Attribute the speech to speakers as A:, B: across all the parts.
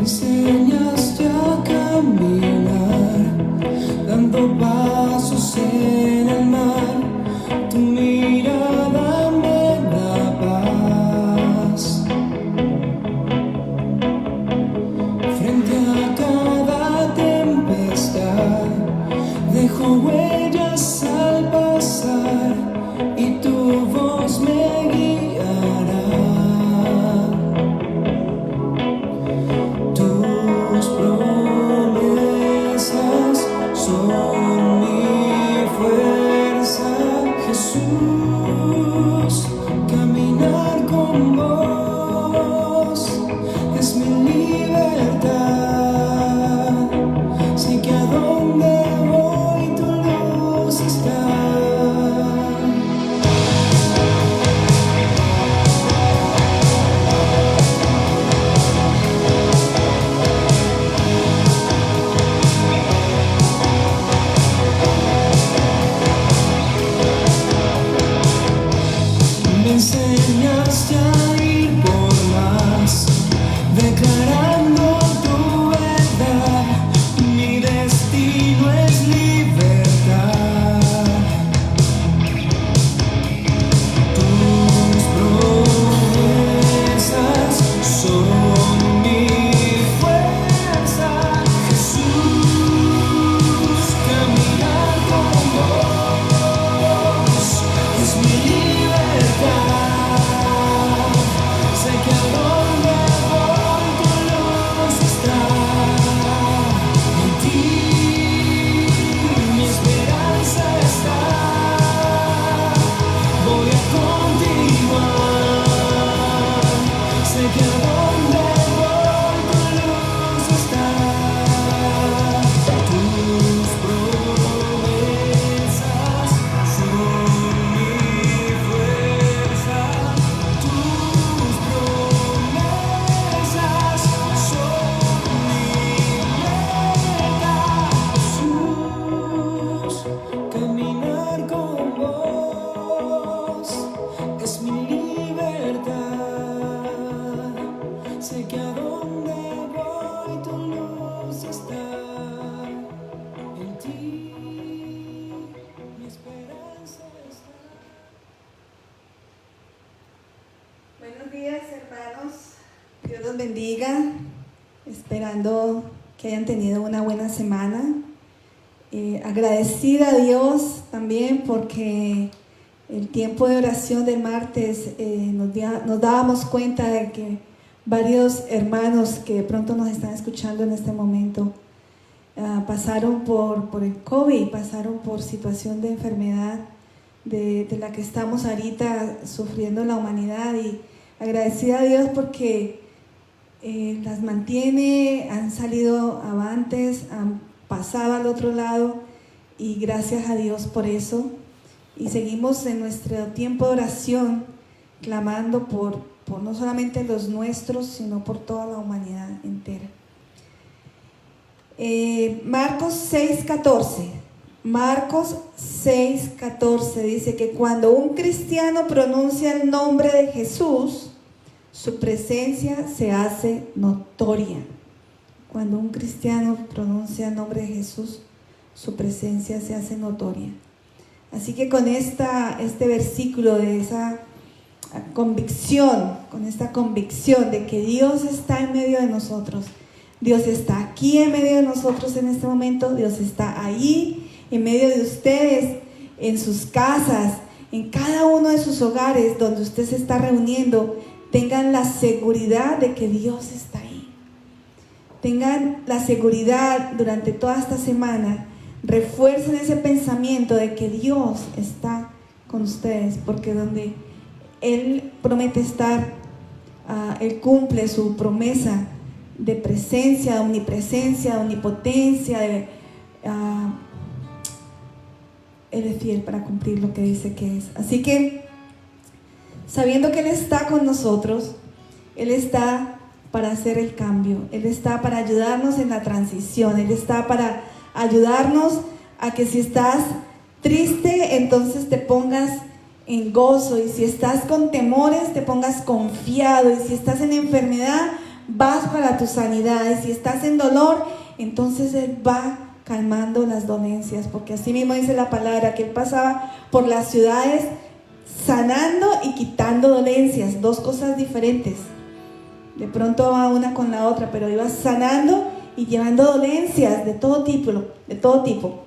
A: enseñaste a caminar, dando pasos en el mar. Tu mirada me da paz. Frente a cada tempestad, dejo huellas al pasar y tu voz me guiará. Tus promesas son mi fuerza, Jesús. Caminar con vos es mi libertad. Sé que a donde voy tu luz está. Me enseñaste a ir por más, declarando tu verdad. Mi destino es libertad. Tus promesas son mi fuerza, Jesús. Caminar con vos es mi libertad. Sé que a donde voy tu luz está. En ti mi esperanza está. Voy a continuar. Sé que a donde voy tu luz está. Tus promesas son mi fuerza. Tus promesas son mi libertad. Jesús, caminar con vos es mi libertad. Sé que a donde voy tu luz está. En ti mi esperanza está.
B: Buenos días, hermanos. Dios los bendiga. Esperando que hayan tenido una buena semana. Agradecida a Dios también porque el tiempo de oración del martes nos dábamos cuenta de que varios hermanos que de pronto nos están escuchando en este momento pasaron por el COVID, pasaron por situación de enfermedad de la que estamos ahorita sufriendo la humanidad, y agradecida a Dios porque las mantiene, han salido avantes, han pasado al otro lado, y gracias a Dios por eso. Y seguimos en nuestro tiempo de oración clamando por no solamente los nuestros, sino por toda la humanidad entera. Marcos 6:14. Marcos 6:14 dice que cuando un cristiano pronuncia el nombre de Jesús, su presencia se hace notoria. Cuando un cristiano pronuncia el nombre de Jesús, su presencia se hace notoria. Así que con este versículo de esa convicción, con esta convicción de que Dios está en medio de nosotros, Dios está aquí en medio de nosotros en este momento, Dios está ahí en medio de ustedes, en sus casas, en cada uno de sus hogares donde usted se está reuniendo, tengan la seguridad de que Dios está ahí. Tengan la seguridad durante toda esta semana, refuercen ese pensamiento de que Dios está con ustedes, porque donde Él promete estar, Él cumple su promesa de presencia, de omnipresencia, de omnipotencia, Él es fiel para cumplir lo que dice que es. Así que, sabiendo que Él está con nosotros, Él está para hacer el cambio, Él está para ayudarnos en la transición, Él está para ayudarnos a que si estás triste, entonces te pongas en gozo, y si estás con temores, te pongas confiado, y si estás en enfermedad, vas para tu sanidad. Y si estás en dolor, entonces Él va calmando las dolencias, porque así mismo dice la palabra, que Él pasaba por las ciudades sanando y quitando dolencias, dos cosas diferentes. De pronto va una con la otra, pero iba sanando y llevando dolencias de todo tipo, de todo tipo.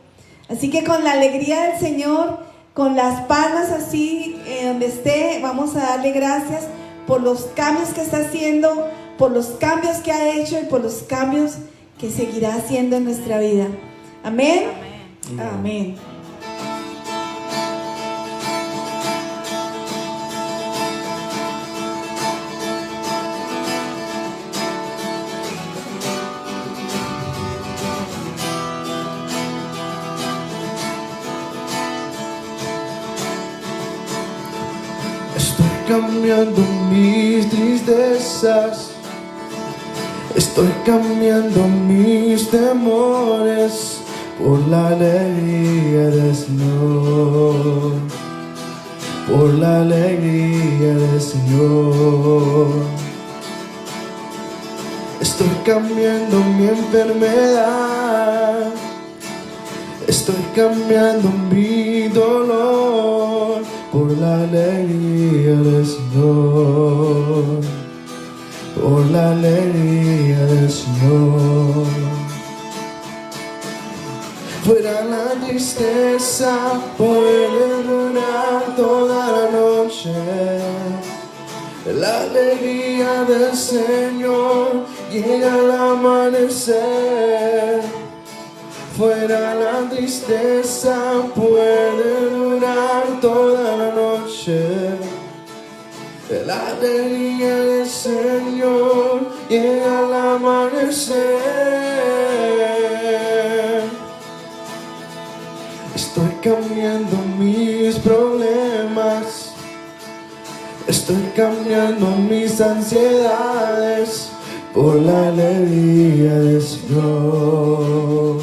B: Así que con la alegría del Señor, con las palmas así, donde esté, vamos a darle gracias por los cambios que está haciendo, por los cambios que ha hecho y por los cambios que seguirá haciendo en nuestra vida. Amén. Amén. Amén.
C: Estoy cambiando mis tristezas, estoy cambiando mis temores por la alegría del Señor, por la alegría del Señor. Estoy cambiando mi enfermedad, estoy cambiando mi dolor por la alegría del Señor, por la alegría del Señor. Fuera la tristeza, puede durar toda la noche. La alegría del Señor llega al amanecer. Fuera la tristeza, puede durar toda la noche. La alegría del Señor llega al amanecer. Estoy cambiando mis problemas, estoy cambiando mis ansiedades por la alegría del Señor,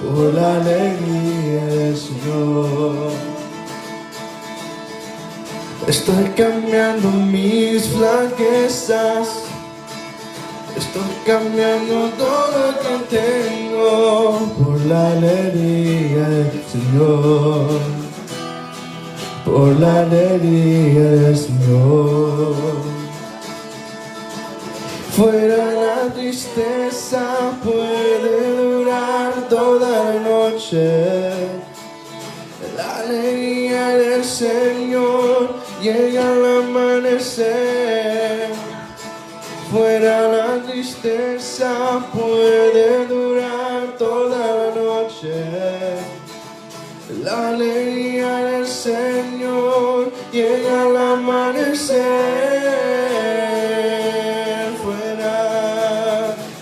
C: por la alegría del Señor. Estoy cambiando mis flaquezas, estoy cambiando todo lo que tengo por la alegría del Señor, por la alegría del Señor. Fuera la tristeza, puede durar toda la noche. La alegría del Señor llega al amanecer. Fuera la tristeza, puede durar toda la noche. La alegría del Señor llega al amanecer.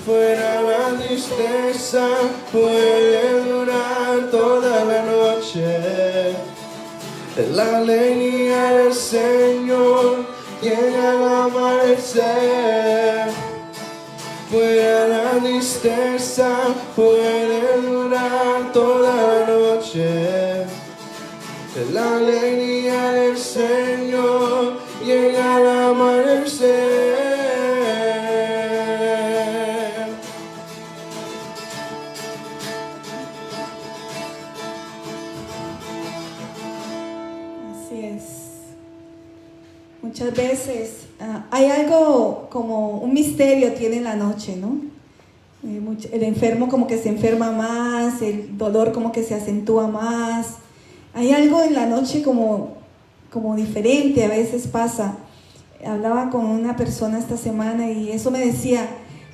C: Fuera la tristeza, puede durar toda la noche. La alegría del Señor llega al amanecer. Fuera la tristeza, puede durar toda la noche. La alegría del Señor llega al amanecer.
B: Así es. Muchas veces hay algo como un misterio tiene la noche, ¿no? El enfermo como que se enferma más, el dolor como que se acentúa más. Hay algo en la noche como diferente, a veces pasa. Hablaba con una persona esta semana y eso me decía,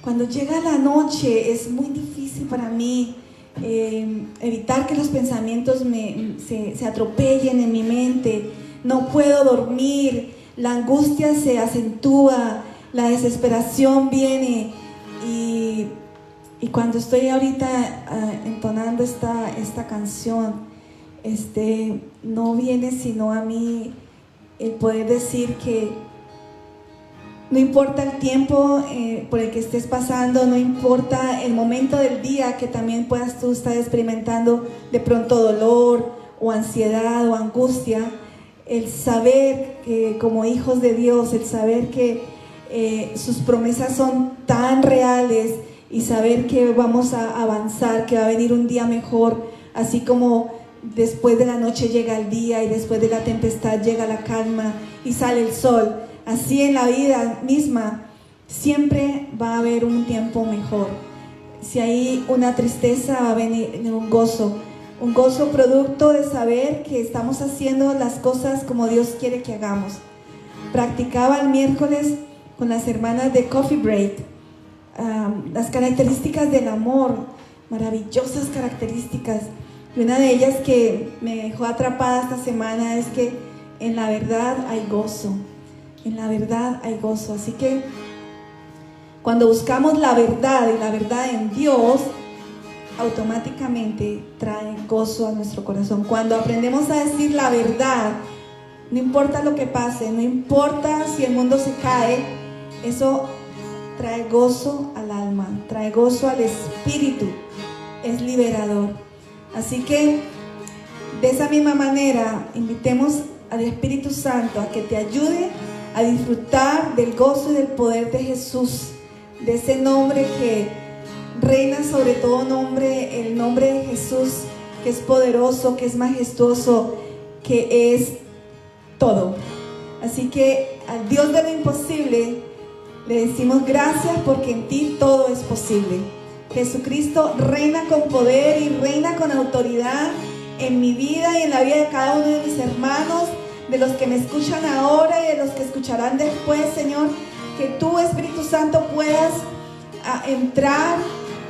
B: cuando llega la noche es muy difícil para mí evitar que los pensamientos se atropellen en mi mente. No puedo dormir, la angustia se acentúa, la desesperación viene y cuando estoy ahorita entonando esta canción, no viene sino a mí el poder decir que no importa el tiempo por el que estés pasando, no importa el momento del día que también puedas tú estar experimentando de pronto dolor o ansiedad o angustia, el saber que como hijos de Dios, el saber que sus promesas son tan reales, y saber que vamos a avanzar, que va a venir un día mejor, así como después de la noche llega el día y después de la tempestad llega la calma y sale el sol. Así en la vida misma siempre va a haber un tiempo mejor. Si hay una tristeza, va a venir un gozo producto de saber que estamos haciendo las cosas como Dios quiere que hagamos. Practicaba el miércoles con las hermanas de Coffee Break las características del amor, maravillosas características. Y una de ellas que me dejó atrapada esta semana es que en la verdad hay gozo. En la verdad hay gozo. Así que cuando buscamos la verdad y la verdad en Dios, automáticamente trae gozo a nuestro corazón. Cuando aprendemos a decir la verdad, no importa lo que pase, no importa si el mundo se cae, eso trae gozo al alma, trae gozo al espíritu, es liberador. Así que de esa misma manera invitemos al Espíritu Santo a que te ayude a disfrutar del gozo y del poder de Jesús, de ese nombre que reina sobre todo nombre, el nombre de Jesús, que es poderoso, que es majestuoso, que es todo. Así que al Dios de lo imposible le decimos gracias, porque en ti todo es posible. Jesucristo reina con poder y reina con autoridad en mi vida y en la vida de cada uno de mis hermanos, de los que me escuchan ahora y de los que escucharán después, Señor. Que tú, Espíritu Santo, puedas entrar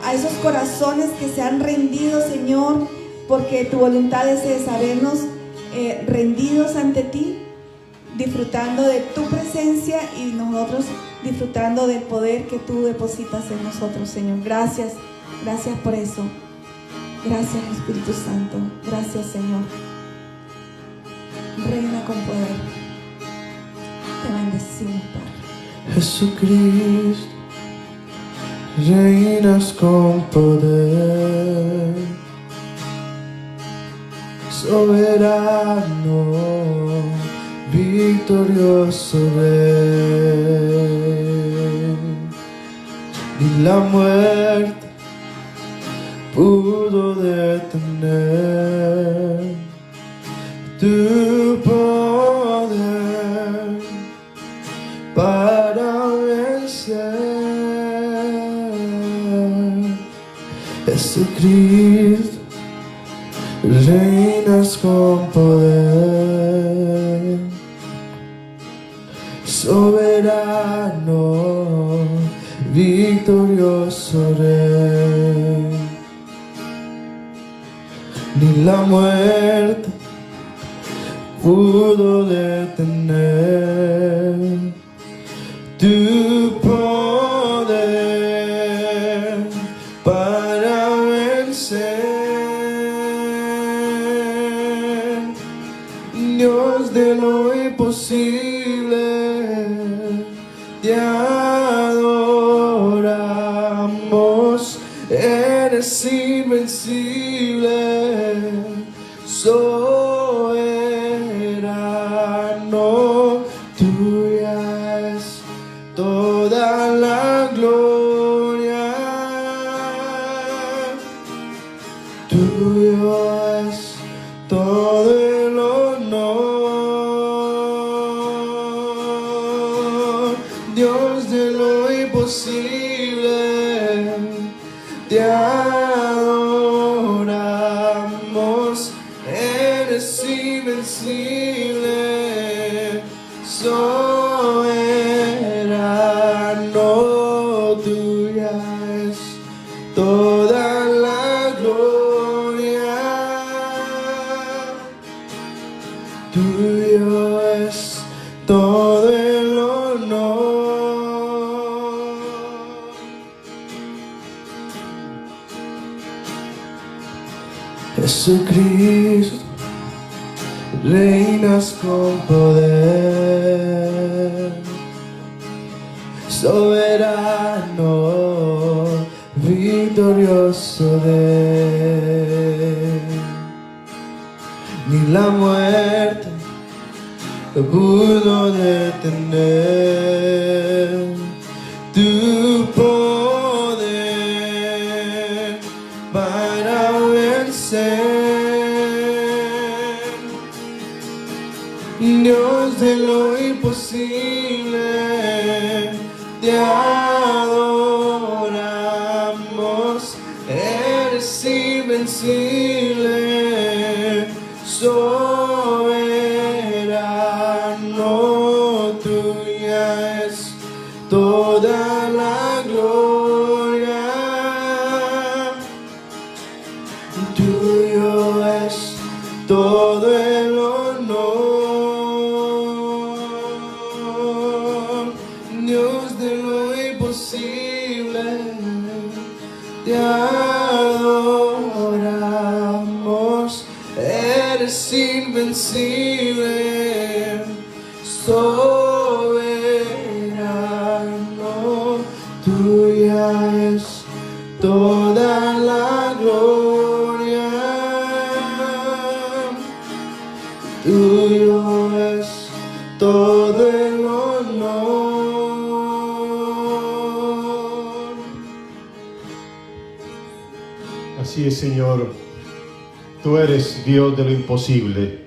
B: a esos corazones que se han rendido, Señor, porque tu voluntad es sabernos rendidos ante ti, disfrutando de tu presencia y nosotros disfrutando del poder que tú depositas en nosotros, Señor. Gracias, gracias por eso. Gracias, Espíritu Santo. Gracias, Señor. Reina con poder. Te bendecimos, Padre.
C: Jesucristo, reinas con poder, soberano, victorioso Rey. Y la muerte pudo detener tu poder para vencer. Jesucristo, reinas con poder, soberano, victorioso Rey. Ni la muerte pudo detener tu poder para vencer. Dios de lo imposible, te adoramos, eres invencible, soberano, tuya es toda la gloria, tuyo es todo el honor. Dios de lo imposible, te adoramos, eres invencible, soberano, tuya es toda la gloria, tuyo es todo el honor. Jesucristo, reinas con poder, soberano, victorioso Rey. Ni la muerte pudo detener tu poder para vencer. Dios de lo imposible, te adoramos, eres invencible, soberano, tuya es toda la gloria, tuyo es todo el honor. Dios de lo imposible, te adoramos, eres invencible, soberano, tuya es toda la gloria, tuyo es todo el honor.
D: Así es, Señor. Tú eres Dios de lo imposible.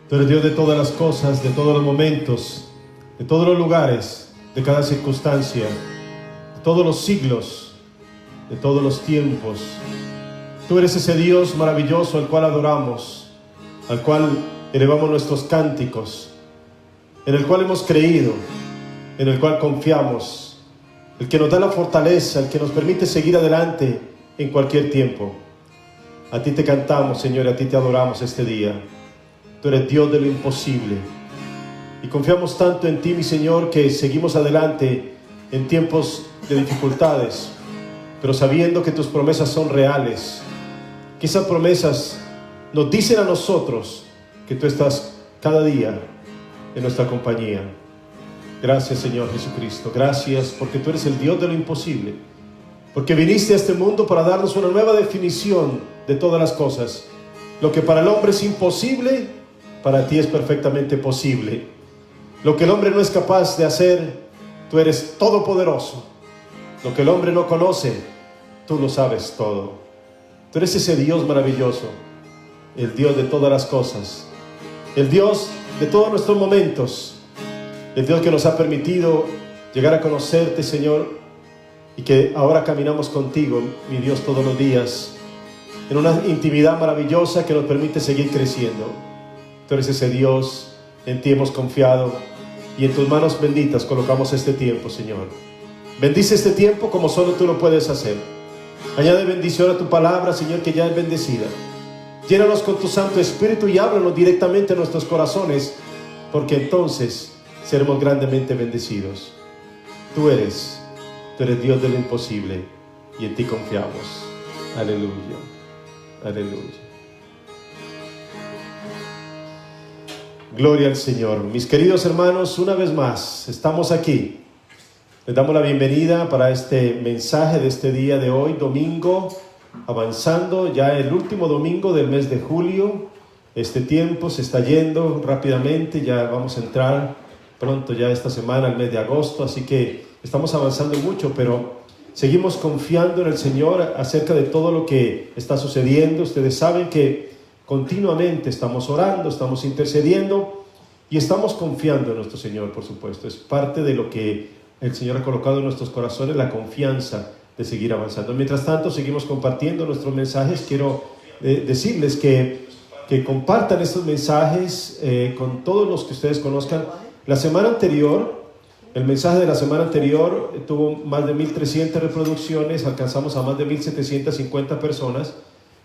D: Tú eres Dios de todas las cosas, de todos los momentos, de todos los lugares, de cada circunstancia, de todos los siglos, de todos los tiempos. Tú eres ese Dios maravilloso al cual adoramos, al cual elevamos nuestros cánticos, en el cual hemos creído, en el cual confiamos, el que nos da la fortaleza, el que nos permite seguir adelante en cualquier tiempo. A ti te cantamos, Señor, y a ti te adoramos este día. Tú eres Dios de lo imposible. Y confiamos tanto en ti, mi Señor, que seguimos adelante en tiempos de dificultades, pero sabiendo que tus promesas son reales, que esas promesas nos dicen a nosotros que tú estás cada día en nuestra compañía. Gracias, Señor Jesucristo. Gracias porque tú eres el Dios de lo imposible, porque viniste a este mundo para darnos una nueva definición de todas las cosas. Lo que para el hombre es imposible, para ti es perfectamente posible. Lo que el hombre no es capaz de hacer, tú eres todopoderoso. Lo que el hombre no conoce, tú lo sabes todo. Tú eres ese Dios maravilloso, el Dios de todas las cosas, el Dios de todos nuestros momentos, el Dios que nos ha permitido llegar a conocerte, Señor, y que ahora caminamos contigo, mi Dios, todos los días, en una intimidad maravillosa que nos permite seguir creciendo. Tú eres ese Dios, en ti hemos confiado y en tus manos benditas colocamos este tiempo, Señor. Bendice este tiempo como solo tú lo puedes hacer. Añade bendición a tu palabra, Señor, que ya es bendecida. Llénanos con tu Santo Espíritu y háblanos directamente a nuestros corazones, porque entonces seremos grandemente bendecidos. Tú eres Dios de lo imposible y en ti confiamos. Aleluya, aleluya. Gloria al Señor. Mis queridos hermanos, una vez más estamos aquí. Les damos la bienvenida para este mensaje de este día de hoy, domingo, avanzando ya el último domingo del mes de julio. Este tiempo se está yendo rápidamente, ya vamos a entrar pronto ya esta semana al mes de agosto, así que estamos avanzando mucho, pero seguimos confiando en el Señor acerca de todo lo que está sucediendo. Ustedes saben que continuamente estamos orando, estamos intercediendo y estamos confiando en nuestro Señor, por supuesto. Es parte de lo que el Señor ha colocado en nuestros corazones, la confianza de seguir avanzando. Mientras tanto, seguimos compartiendo nuestros mensajes. Quiero decirles que compartan estos mensajes con todos los que ustedes conozcan. La semana anterior, el mensaje de la semana anterior tuvo más de 1,300 reproducciones, alcanzamos a más de 1,750 personas.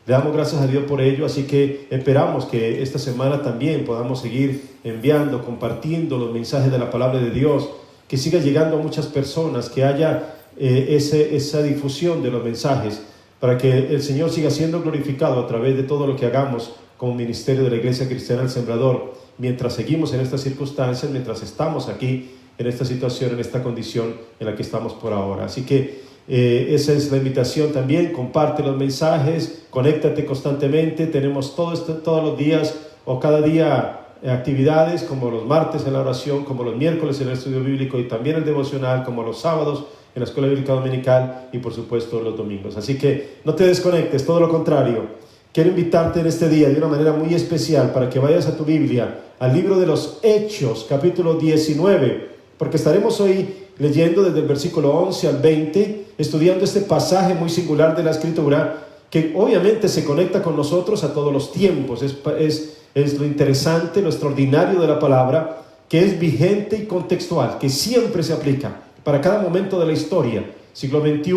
D: Le damos gracias a Dios por ello, así que esperamos que esta semana también podamos seguir enviando, compartiendo los mensajes de la palabra de Dios, que siga llegando a muchas personas, que haya esa difusión de los mensajes, para que el Señor siga siendo glorificado a través de todo lo que hagamos como ministerio de la Iglesia Cristiana El Sembrador, mientras seguimos en estas circunstancias, mientras estamos aquí en esta situación, en esta condición en la que estamos por ahora. Así que esa es la invitación también. Comparte los mensajes, conéctate constantemente. Tenemos todos los días o cada día actividades, como los martes en la oración, como los miércoles en el estudio bíblico y también el devocional, como los sábados en la escuela bíblica dominical y por supuesto los domingos. Así que no te desconectes, todo lo contrario. Quiero invitarte en este día de una manera muy especial para que vayas a tu Biblia, al libro de los Hechos, capítulo 19, porque estaremos hoy leyendo desde el versículo 11 al 20, estudiando este pasaje muy singular de la Escritura, que obviamente se conecta con nosotros a todos los tiempos. Es lo interesante, lo extraordinario de la palabra, que es vigente y contextual, que siempre se aplica para cada momento de la historia. Siglo XXI,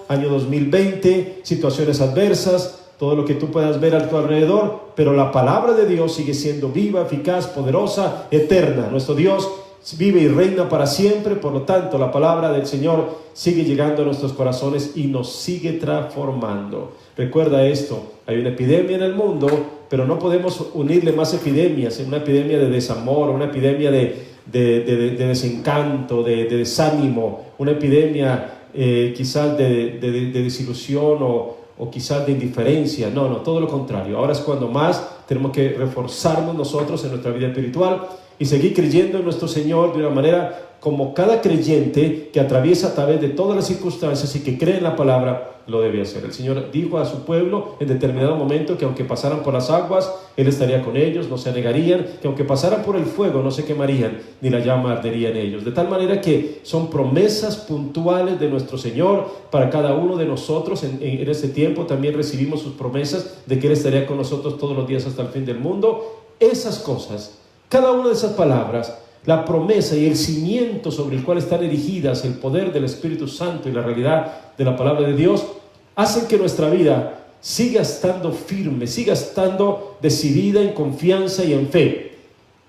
D: año 2020, situaciones adversas, todo lo que tú puedas ver a tu alrededor, pero la palabra de Dios sigue siendo viva, eficaz, poderosa, eterna. Nuestro Dios vive y reina para siempre, por lo tanto la palabra del Señor sigue llegando a nuestros corazones y nos sigue transformando. Recuerda esto, hay una epidemia en el mundo, pero no podemos unirle más epidemias, una epidemia de desamor, una epidemia de desencanto, de desánimo, una epidemia quizás de desilusión o quizás de indiferencia. No, todo lo contrario. Ahora es cuando más tenemos que reforzarnos nosotros en nuestra vida espiritual y seguir creyendo en nuestro Señor de una manera como cada creyente que atraviesa a través de todas las circunstancias y que cree en la palabra lo debe hacer. El Señor dijo a su pueblo en determinado momento que aunque pasaran por las aguas, Él estaría con ellos, no se anegarían, que aunque pasaran por el fuego no se quemarían, ni la llama ardería en ellos. De tal manera que son promesas puntuales de nuestro Señor para cada uno de nosotros. En este tiempo también recibimos sus promesas de que Él estaría con nosotros todos los días hasta el fin del mundo. Esas cosas, cada una de esas palabras, la promesa y el cimiento sobre el cual están erigidas el poder del Espíritu Santo y la realidad de la palabra de Dios, hacen que nuestra vida siga estando firme, siga estando decidida en confianza y en fe.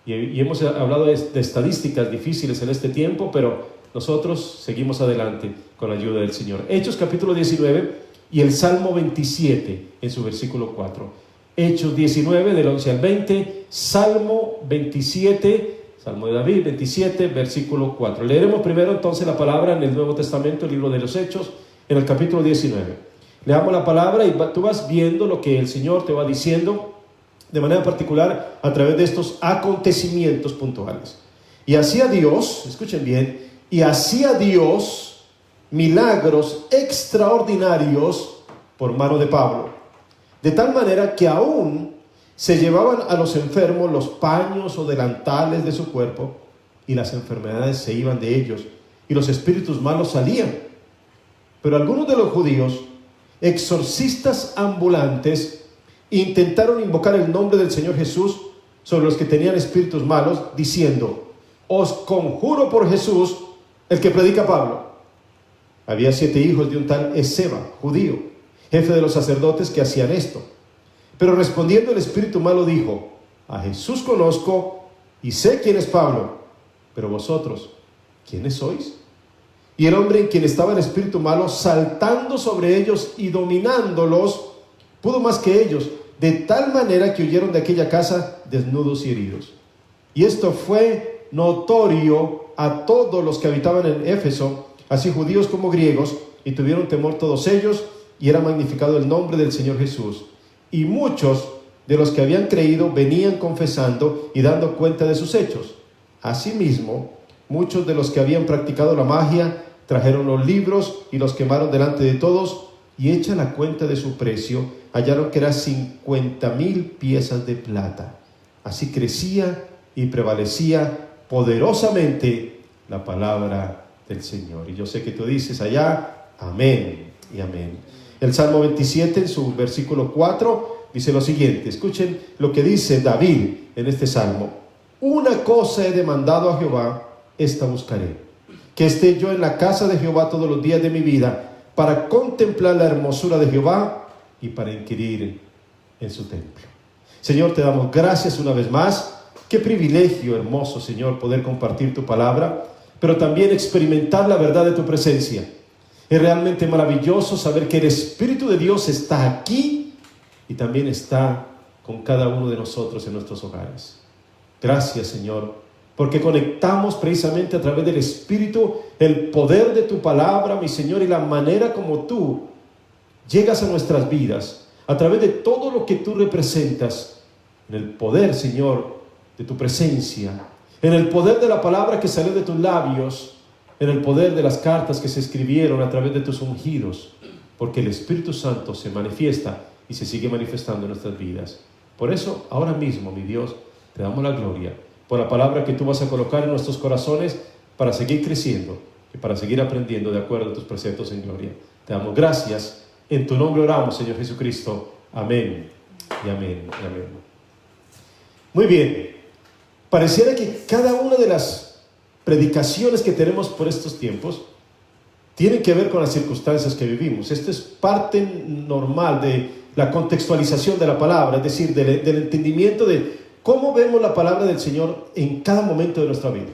D: Y hemos hablado de estadísticas difíciles en este tiempo, pero nosotros seguimos adelante con la ayuda del Señor. Hechos capítulo 19 y el Salmo 27 en su versículo 4. Hechos 19 del 11 al 20, Salmo 27, Salmo de David 27, versículo 4. Leeremos primero entonces la palabra en el Nuevo Testamento, el libro de los Hechos, en el capítulo 19. Leamos la palabra y tú vas viendo lo que el Señor te va diciendo de manera particular a través de estos acontecimientos puntuales. Y hacía Dios, escuchen bien, y hacía Dios milagros extraordinarios por mano de Pablo, de tal manera que aún se llevaban a los enfermos los paños o delantales de su cuerpo, y las enfermedades se iban de ellos, y los espíritus malos salían. Pero algunos de los judíos, exorcistas ambulantes, intentaron invocar el nombre del Señor Jesús sobre los que tenían espíritus malos, diciendo: os conjuro por Jesús, el que predica Pablo. Había 7 hijos de un tal Esceva, judío, jefe de los sacerdotes, que hacían esto. Pero respondiendo el espíritu malo dijo: a Jesús conozco y sé quién es Pablo, pero vosotros, ¿quiénes sois? Y el hombre en quien estaba el espíritu malo, saltando sobre ellos y dominándolos, pudo más que ellos, de tal manera que huyeron de aquella casa desnudos y heridos. Y esto fue notorio a todos los que habitaban en Éfeso, así judíos como griegos, y tuvieron temor todos ellos, y era magnificado el nombre del Señor Jesús. Y muchos de los que habían creído venían confesando y dando cuenta de sus hechos. Asimismo, muchos de los que habían practicado la magia trajeron los libros y los quemaron delante de todos, y hecha la cuenta de su precio, hallaron que eran 50,000 piezas de plata. Así crecía y prevalecía poderosamente la palabra del Señor. Y yo sé que tú dices allá, amén y amén. El Salmo 27 en su versículo 4 dice lo siguiente. Escuchen lo que dice David en este Salmo: una cosa he demandado a Jehová, esta buscaré, que esté yo en la casa de Jehová todos los días de mi vida, para contemplar la hermosura de Jehová y para inquirir en su templo. Señor, te damos gracias una vez más. Qué privilegio hermoso, Señor, poder compartir tu palabra, pero también experimentar la verdad de tu presencia. Es realmente maravilloso saber que el Espíritu de Dios está aquí y también está con cada uno de nosotros en nuestros hogares. Gracias, Señor, porque conectamos precisamente a través del Espíritu el poder de tu palabra, mi Señor, y la manera como tú llegas a nuestras vidas, a través de todo lo que tú representas, en el poder, Señor, de tu presencia, en el poder de la palabra que salió de tus labios. en el poder de las cartas que se escribieron a través de tus ungidos, porque el Espíritu Santo se manifiesta y se sigue manifestando en nuestras vidas. Por eso, ahora mismo, mi Dios, te damos la gloria por la palabra que tú vas a colocar en nuestros corazones para seguir creciendo y para seguir aprendiendo de acuerdo a tus preceptos en gloria. Te damos gracias. En tu nombre oramos, Señor Jesucristo. Amén y amén y amén. Muy bien. Pareciera que cada una de las predicaciones que tenemos por estos tiempos tienen que ver con las circunstancias que vivimos. Esto es parte normal de la contextualización de la palabra, es decir, del entendimiento de cómo vemos la palabra del Señor en cada momento de nuestra vida.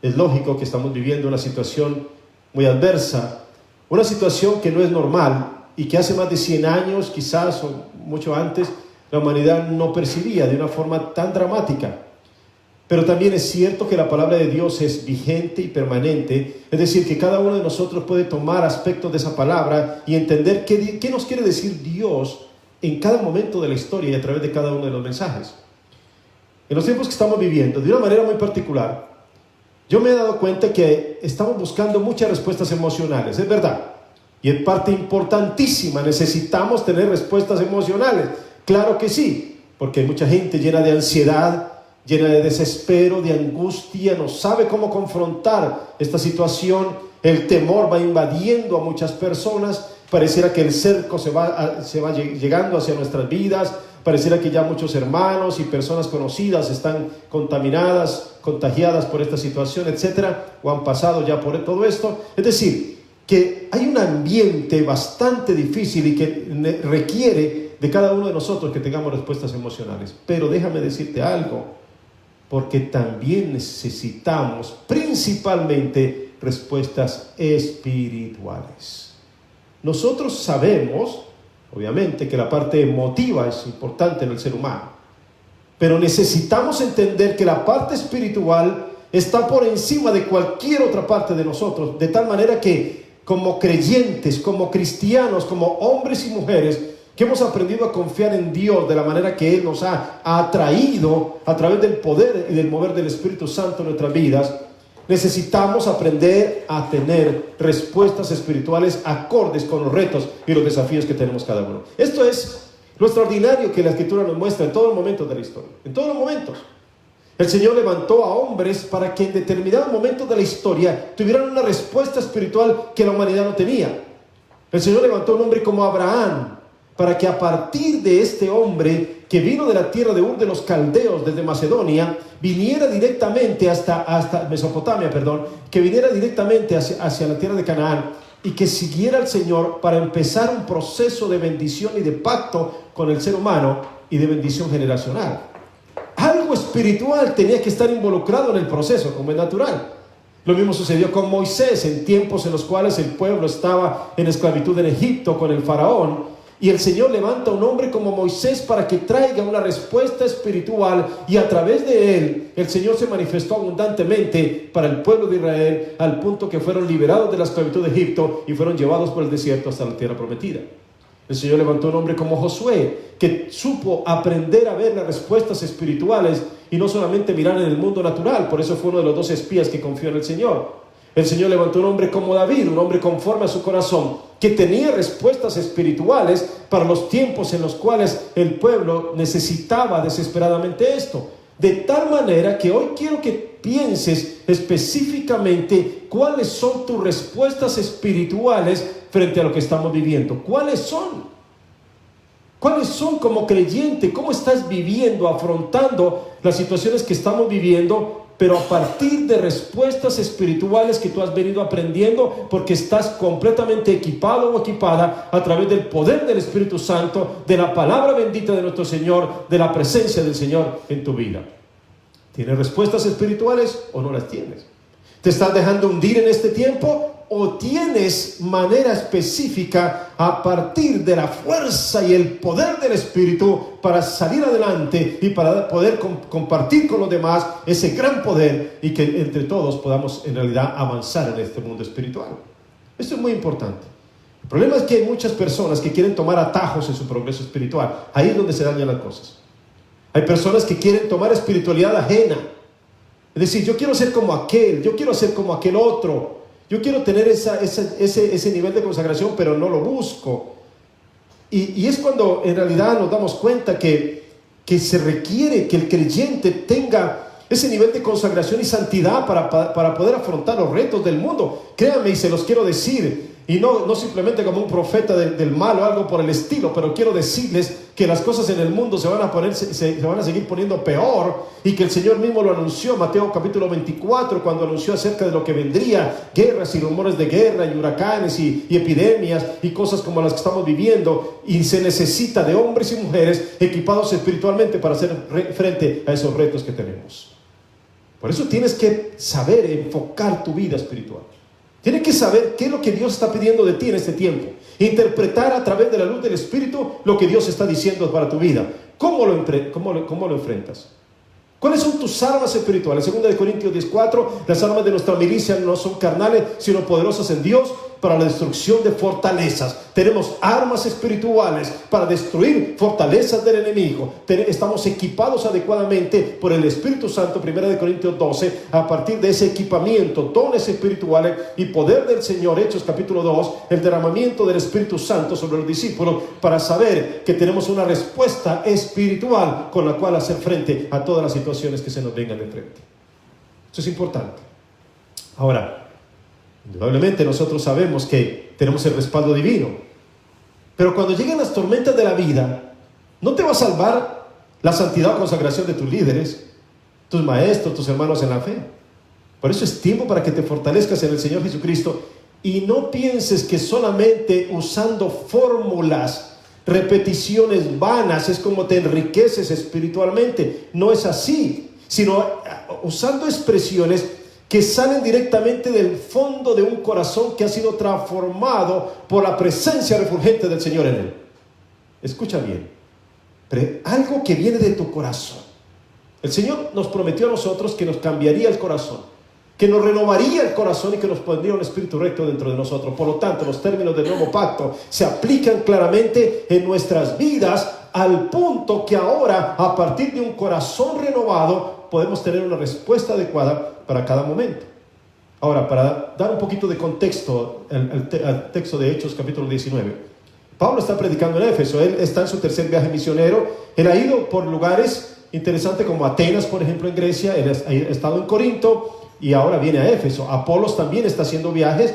D: Es lógico que estamos viviendo una situación muy adversa, una situación que no es normal y que hace más de 100 años, quizás, o mucho antes, la humanidad no percibía de una forma tan dramática. Pero también es cierto que la palabra de Dios es vigente y permanente, es decir, que cada uno de nosotros puede tomar aspectos de esa palabra y entender qué nos quiere decir Dios en cada momento de la historia y a través de cada uno de los mensajes. En los tiempos que estamos viviendo, de una manera muy particular, yo me he dado cuenta que estamos buscando muchas respuestas emocionales, es verdad, y es parte importantísima, necesitamos tener respuestas emocionales, claro que sí, porque hay mucha gente llena de ansiedad, llena de desespero, de angustia, no sabe cómo confrontar esta situación, el temor va invadiendo a muchas personas, pareciera que el cerco se va llegando hacia nuestras vidas, pareciera que ya muchos hermanos y personas conocidas están contaminadas, contagiadas por esta situación, etcétera, o han pasado ya por todo esto. Es decir, que hay un ambiente bastante difícil y que requiere de cada uno de nosotros que tengamos respuestas emocionales. Pero déjame decirte algo, porque también necesitamos principalmente respuestas espirituales. Nosotros sabemos, obviamente, que la parte emotiva es importante en el ser humano, pero necesitamos entender que la parte espiritual está por encima de cualquier otra parte de nosotros, de tal manera que como creyentes, como cristianos, como hombres y mujeres que hemos aprendido a confiar en Dios de la manera que Él nos ha atraído a través del poder y del mover del Espíritu Santo en nuestras vidas, necesitamos aprender a tener respuestas espirituales acordes con los retos y los desafíos que tenemos cada uno. Esto es lo extraordinario que la Escritura nos muestra en todos los momentos de la historia, en todos los momentos. El Señor levantó a hombres para que en determinados momentos de la historia tuvieran una respuesta espiritual que la humanidad no tenía. El Señor levantó a un hombre como Abraham para que a partir de este hombre que vino de la tierra de Ur de los Caldeos desde Macedonia, viniera directamente hasta Mesopotamia, que viniera directamente hacia la tierra de Canaán y que siguiera al Señor para empezar un proceso de bendición y de pacto con el ser humano y de bendición generacional. Algo espiritual tenía que estar involucrado en el proceso, como es natural. Lo mismo sucedió con Moisés en tiempos en los cuales el pueblo estaba en esclavitud en Egipto con el faraón. Y el Señor levanta a un hombre como Moisés para que traiga una respuesta espiritual y a través de él el Señor se manifestó abundantemente para el pueblo de Israel al punto que fueron liberados de la esclavitud de Egipto y fueron llevados por el desierto hasta la tierra prometida. El Señor levantó a un hombre como Josué que supo aprender a ver las respuestas espirituales y no solamente mirar en el mundo natural. Por eso fue uno de los 12 espías que confió en el Señor. El Señor levantó a un hombre como David, un hombre conforme a su corazón, que tenía respuestas espirituales para los tiempos en los cuales el pueblo necesitaba desesperadamente esto. De tal manera que hoy quiero que pienses específicamente cuáles son tus respuestas espirituales frente a lo que estamos viviendo. ¿Cuáles son? ¿Cuáles son como creyente? ¿Cómo estás viviendo, afrontando las situaciones que estamos viviendo? Pero a partir de respuestas espirituales que tú has venido aprendiendo porque estás completamente equipado o equipada a través del poder del Espíritu Santo, de la palabra bendita de nuestro Señor, de la presencia del Señor en tu vida. ¿Tienes respuestas espirituales o no las tienes? ¿Te estás dejando hundir en este tiempo o tienes manera específica a partir de la fuerza y el poder del Espíritu para salir adelante y para poder compartir con los demás ese gran poder y que entre todos podamos en realidad avanzar en este mundo espiritual? Esto es muy importante. El problema es que hay muchas personas que quieren tomar atajos en su progreso espiritual. Ahí es donde se dañan las cosas. Hay personas que quieren tomar espiritualidad ajena. Es Es decir, yo quiero ser como aquel, yo quiero ser como aquel otro, yo quiero tener ese nivel de consagración, pero no lo busco. Y es cuando en realidad nos damos cuenta que se requiere que el creyente tenga ese nivel de consagración y santidad para poder afrontar los retos del mundo. Créanme, y se los quiero decir, y no simplemente como un profeta del mal o algo por el estilo, pero quiero decirles que las cosas en el mundo se van a seguir poniendo peor, y que el Señor mismo lo anunció, Mateo capítulo 24, cuando anunció acerca de lo que vendría, guerras y rumores de guerra, y huracanes y epidemias, y cosas como las que estamos viviendo, y se necesita de hombres y mujeres equipados espiritualmente para hacer frente a esos retos que tenemos. Por eso tienes que saber enfocar tu vida espiritual. Tienes que saber qué es lo que Dios está pidiendo de ti en este tiempo. Interpretar a través de la luz del Espíritu lo que Dios está diciendo para tu vida. ¿Cómo lo enfrentas? ¿Cuáles son tus armas espirituales? 2 Corintios 10:4, las armas de nuestra milicia no son carnales, sino poderosas en Dios para la destrucción de fortalezas. Tenemos armas espirituales para destruir fortalezas del enemigo. Estamos equipados adecuadamente por el Espíritu Santo. 1 Corintios 12, a partir de ese equipamiento, dones espirituales y poder del Señor. Hechos capítulo 2, el derramamiento del Espíritu Santo sobre los discípulos, para saber que tenemos una respuesta espiritual con la cual hacer frente a todas las situaciones que se nos vengan de frente. Eso es importante. Ahora, indudablemente nosotros sabemos que tenemos el respaldo divino, pero cuando lleguen las tormentas de la vida, no te va a salvar la santidad o consagración de tus líderes, tus maestros, tus hermanos en la fe. Por eso es tiempo para que te fortalezcas en el Señor Jesucristo, y no pienses que solamente usando fórmulas, repeticiones vanas es como te enriqueces espiritualmente. No es así, sino usando expresiones que salen directamente del fondo de un corazón que ha sido transformado por la presencia refulgente del Señor en él. Escucha bien, pero algo que viene de tu corazón. El Señor nos prometió a nosotros que nos cambiaría el corazón, que nos renovaría el corazón y que nos pondría un espíritu recto dentro de nosotros. Por lo tanto, los términos del nuevo pacto se aplican claramente en nuestras vidas, al punto que ahora, a partir de un corazón renovado, podemos tener una respuesta adecuada para cada momento. Ahora, para dar un poquito de contexto al texto de Hechos capítulo 19, Pablo está predicando en Éfeso. Él está en su tercer viaje misionero. Él ha ido por lugares interesantes como Atenas, por ejemplo, en Grecia. Él ha estado en Corinto y ahora viene a Éfeso. Apolos también está haciendo viajes.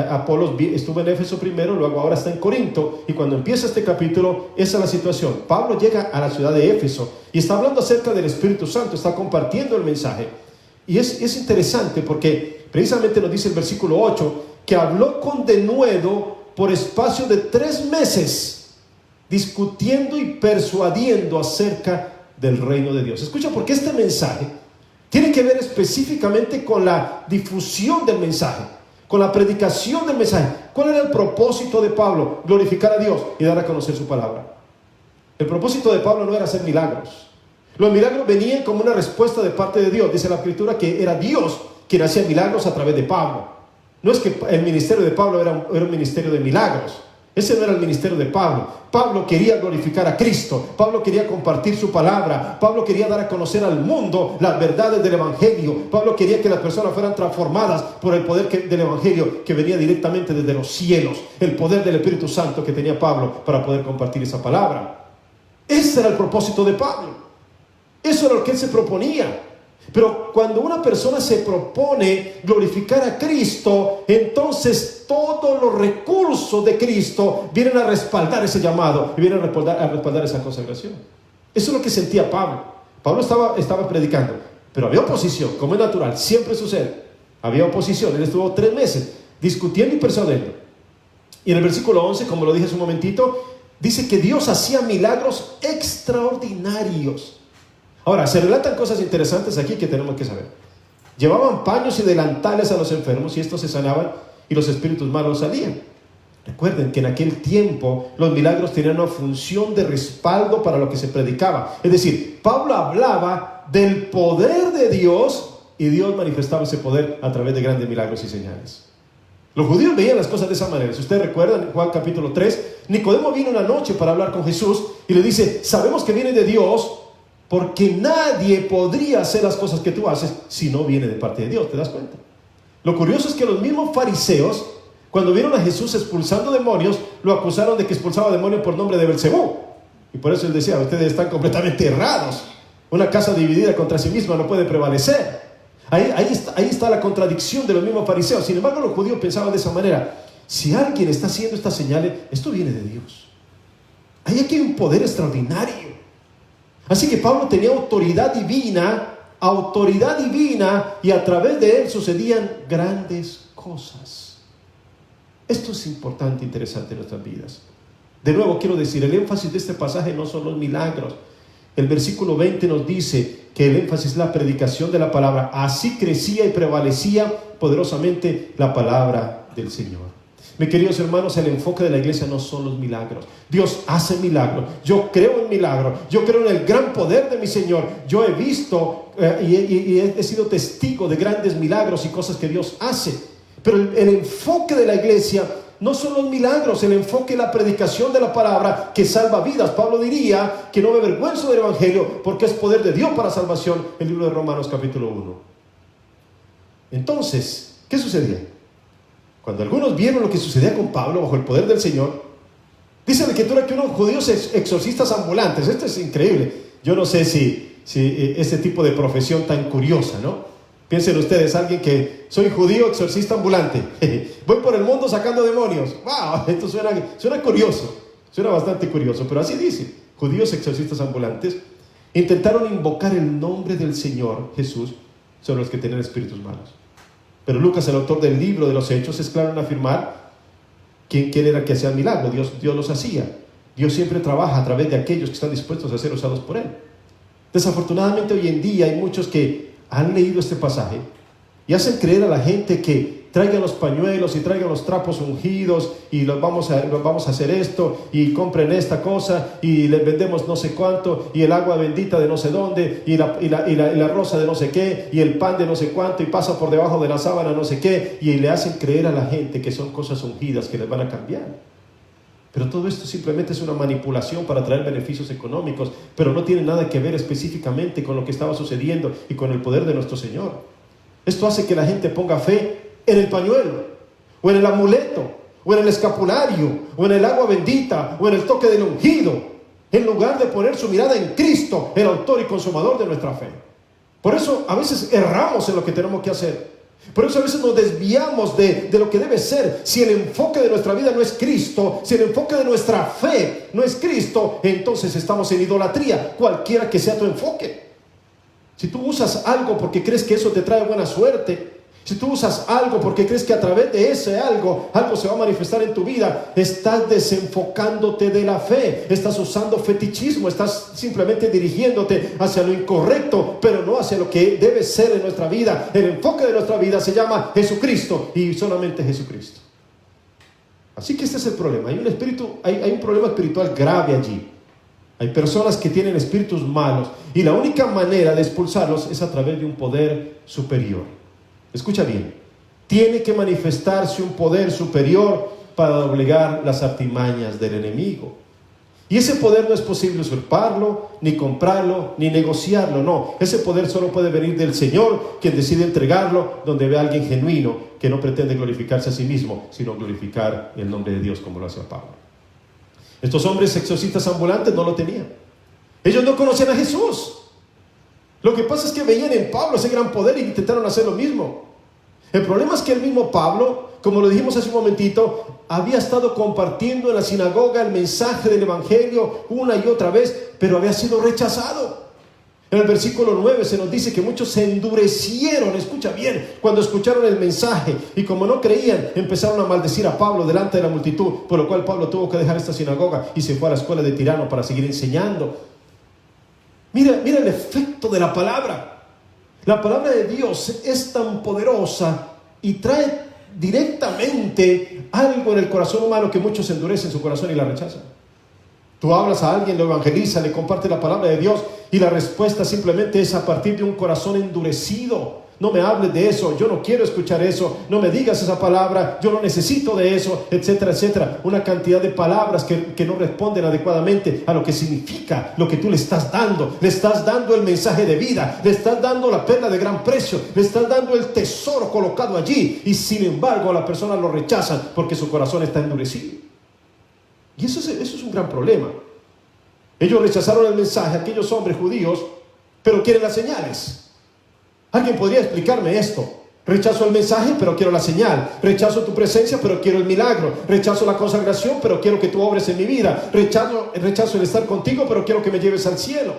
D: Apolos estuvo en Éfeso primero, luego ahora está en Corinto, y cuando empieza este capítulo, esa es la situación. Pablo llega a la ciudad de Éfeso y está hablando acerca del Espíritu Santo, está compartiendo el mensaje. Y es interesante porque precisamente nos dice el versículo 8 que habló con denuedo por espacio de 3 meses, discutiendo y persuadiendo acerca del reino de Dios. Escucha, porque este mensaje tiene que ver específicamente con la difusión del mensaje, con la predicación del mensaje. ¿Cuál era el propósito de Pablo? Glorificar a Dios y dar a conocer su palabra. El propósito de Pablo no era hacer milagros. Los milagros venían como una respuesta de parte de Dios. Dice la Escritura que era Dios quien hacía milagros a través de Pablo. No es que el ministerio de Pablo era un ministerio de milagros. Ese no era el ministerio de Pablo. Pablo quería glorificar a Cristo. Pablo quería compartir su palabra. Pablo quería dar a conocer al mundo las verdades del Evangelio. Pablo quería que las personas fueran transformadas por el poder del Evangelio que venía directamente desde los cielos. El poder del Espíritu Santo que tenía Pablo para poder compartir esa palabra. Ese era el propósito de Pablo. Eso era lo que él se proponía. Pero cuando una persona se propone glorificar a Cristo, entonces todos los recursos de Cristo vienen a respaldar ese llamado y vienen a respaldar esa consagración. Eso es lo que sentía Pablo. Pablo estaba predicando, pero había oposición, como es natural, siempre sucede. Había oposición. Él estuvo 3 meses discutiendo y persuadiendo. Y en el versículo 11, como lo dije hace un momentito, dice que Dios hacía milagros extraordinarios. Ahora, se relatan cosas interesantes aquí que tenemos que saber. Llevaban paños y delantales a los enfermos y estos se sanaban y los espíritus malos salían. Recuerden que en aquel tiempo los milagros tenían una función de respaldo para lo que se predicaba. Es decir, Pablo hablaba del poder de Dios y Dios manifestaba ese poder a través de grandes milagros y señales. Los judíos veían las cosas de esa manera. Si ustedes recuerdan, en Juan capítulo 3, Nicodemo vino una noche para hablar con Jesús y le dice: sabemos que viene de Dios, porque nadie podría hacer las cosas que tú haces si no viene de parte de Dios. ¿Te das cuenta? Lo curioso es que los mismos fariseos, cuando vieron a Jesús expulsando demonios, lo acusaron de que expulsaba demonios por nombre de Belcebú. Y por eso él decía: ustedes están completamente errados. Una casa dividida contra sí misma no puede prevalecer. Ahí está la contradicción de los mismos fariseos. Sin embargo, los judíos pensaban de esa manera: si alguien está haciendo estas señales, esto viene de Dios. Ahí aquí hay un poder extraordinario. Así que Pablo tenía autoridad divina, y a través de él sucedían grandes cosas. Esto es importante, interesante en nuestras vidas. De nuevo quiero decir, el énfasis de este pasaje no son los milagros. El versículo 20 nos dice que el énfasis es la predicación de la palabra. Así crecía y prevalecía poderosamente la palabra del Señor. Mis queridos hermanos, el enfoque de la iglesia no son los milagros. Dios hace milagros. Yo creo en milagros. Yo creo en el gran poder de mi Señor. Yo he visto y he sido testigo de grandes milagros y cosas que Dios hace. Pero el enfoque de la iglesia no son los milagros. El enfoque es la predicación de la palabra que salva vidas. Pablo diría que no me avergüenzo del evangelio porque es poder de Dios para salvación. El libro de Romanos capítulo 1. Entonces, ¿qué sucedía? Cuando algunos vieron lo que sucedía con Pablo bajo el poder del Señor, dice la Escritura que unos judíos exorcistas ambulantes. Esto es increíble. Yo no sé si este tipo de profesión tan curiosa, ¿no? Piensen ustedes, alguien que soy judío exorcista ambulante. Voy por el mundo sacando demonios. ¡Wow! Esto suena curioso. Suena bastante curioso, pero así dice. Judíos exorcistas ambulantes intentaron invocar el nombre del Señor Jesús sobre los que tenían espíritus malos. Pero Lucas, el autor del libro de los Hechos, es claro en afirmar quién era el que hacía el milagro. Dios los hacía. Dios siempre trabaja a través de aquellos que están dispuestos a ser usados por Él. Desafortunadamente hoy en día hay muchos que han leído este pasaje y hacen creer a la gente que traigan los pañuelos y traigan los trapos ungidos y vamos a hacer esto y compren esta cosa y les vendemos no sé cuánto y el agua bendita de no sé dónde y la rosa de no sé qué y el pan de no sé cuánto y pasa por debajo de la sábana no sé qué y le hacen creer a la gente que son cosas ungidas que les van a cambiar. Pero todo esto simplemente es una manipulación para traer beneficios económicos, pero no tiene nada que ver específicamente con lo que estaba sucediendo y con el poder de nuestro Señor. Esto hace que la gente ponga fe en el pañuelo, o en el amuleto, o en el escapulario, o en el agua bendita, o en el toque del ungido, en lugar de poner su mirada en Cristo, el autor y consumador de nuestra fe. Por eso a veces erramos en lo que tenemos que hacer. Por eso a veces nos desviamos de lo que debe ser. Si el enfoque de nuestra vida no es Cristo, si el enfoque de nuestra fe no es Cristo, entonces estamos en idolatría, cualquiera que sea tu enfoque. Si tú usas algo porque crees que eso te trae buena suerte, si tú usas algo porque crees que a través de ese algo se va a manifestar en tu vida, estás desenfocándote de la fe, estás usando fetichismo, estás simplemente dirigiéndote hacia lo incorrecto, pero no hacia lo que debe ser en nuestra vida. El enfoque de nuestra vida se llama Jesucristo y solamente Jesucristo. Así que este es el problema. Hay un problema espiritual grave allí. Hay personas que tienen espíritus malos y la única manera de expulsarlos es a través de un poder superior. Escucha bien, tiene que manifestarse un poder superior para doblegar las artimañas del enemigo. Y ese poder no es posible usurparlo, ni comprarlo, ni negociarlo, no. Ese poder solo puede venir del Señor, quien decide entregarlo donde ve a alguien genuino, que no pretende glorificarse a sí mismo, sino glorificar el nombre de Dios como lo hace Pablo. Estos hombres exorcistas ambulantes no lo tenían. Ellos no conocían a Jesús. Lo que pasa es que veían en Pablo ese gran poder y intentaron hacer lo mismo. El problema es que el mismo Pablo, como lo dijimos hace un momentito, había estado compartiendo en la sinagoga el mensaje del evangelio una y otra vez, pero había sido rechazado. En el versículo 9 se nos dice que muchos se endurecieron, escucha bien, cuando escucharon el mensaje, y como no creían, empezaron a maldecir a Pablo delante de la multitud, por lo cual Pablo tuvo que dejar esta sinagoga y se fue a la escuela de Tirano para seguir enseñando. Mira el efecto de la palabra. La palabra de Dios es tan poderosa y trae directamente algo en el corazón humano que muchos endurecen su corazón y la rechazan. Tú hablas a alguien, lo evangeliza, le comparte la palabra de Dios y la respuesta simplemente es a partir de un corazón endurecido. no me hables de eso, yo no quiero escuchar eso, no me digas esa palabra, yo no necesito de eso, etcétera, etcétera. Una cantidad de palabras que no responden adecuadamente a lo que significa lo que tú le estás dando. Le estás dando el mensaje de vida, le estás dando la perla de gran precio, le estás dando el tesoro colocado allí, y sin embargo a la persona lo rechazan porque su corazón está endurecido. Y eso es un gran problema. Ellos rechazaron el mensaje, aquellos hombres judíos, pero quieren las señales. ¿Alguien podría explicarme esto? Rechazo el mensaje, pero quiero la señal. Rechazo tu presencia, pero quiero el milagro. Rechazo la consagración, pero quiero que tú obres en mi vida. Rechazo el estar contigo, pero quiero que me lleves al cielo.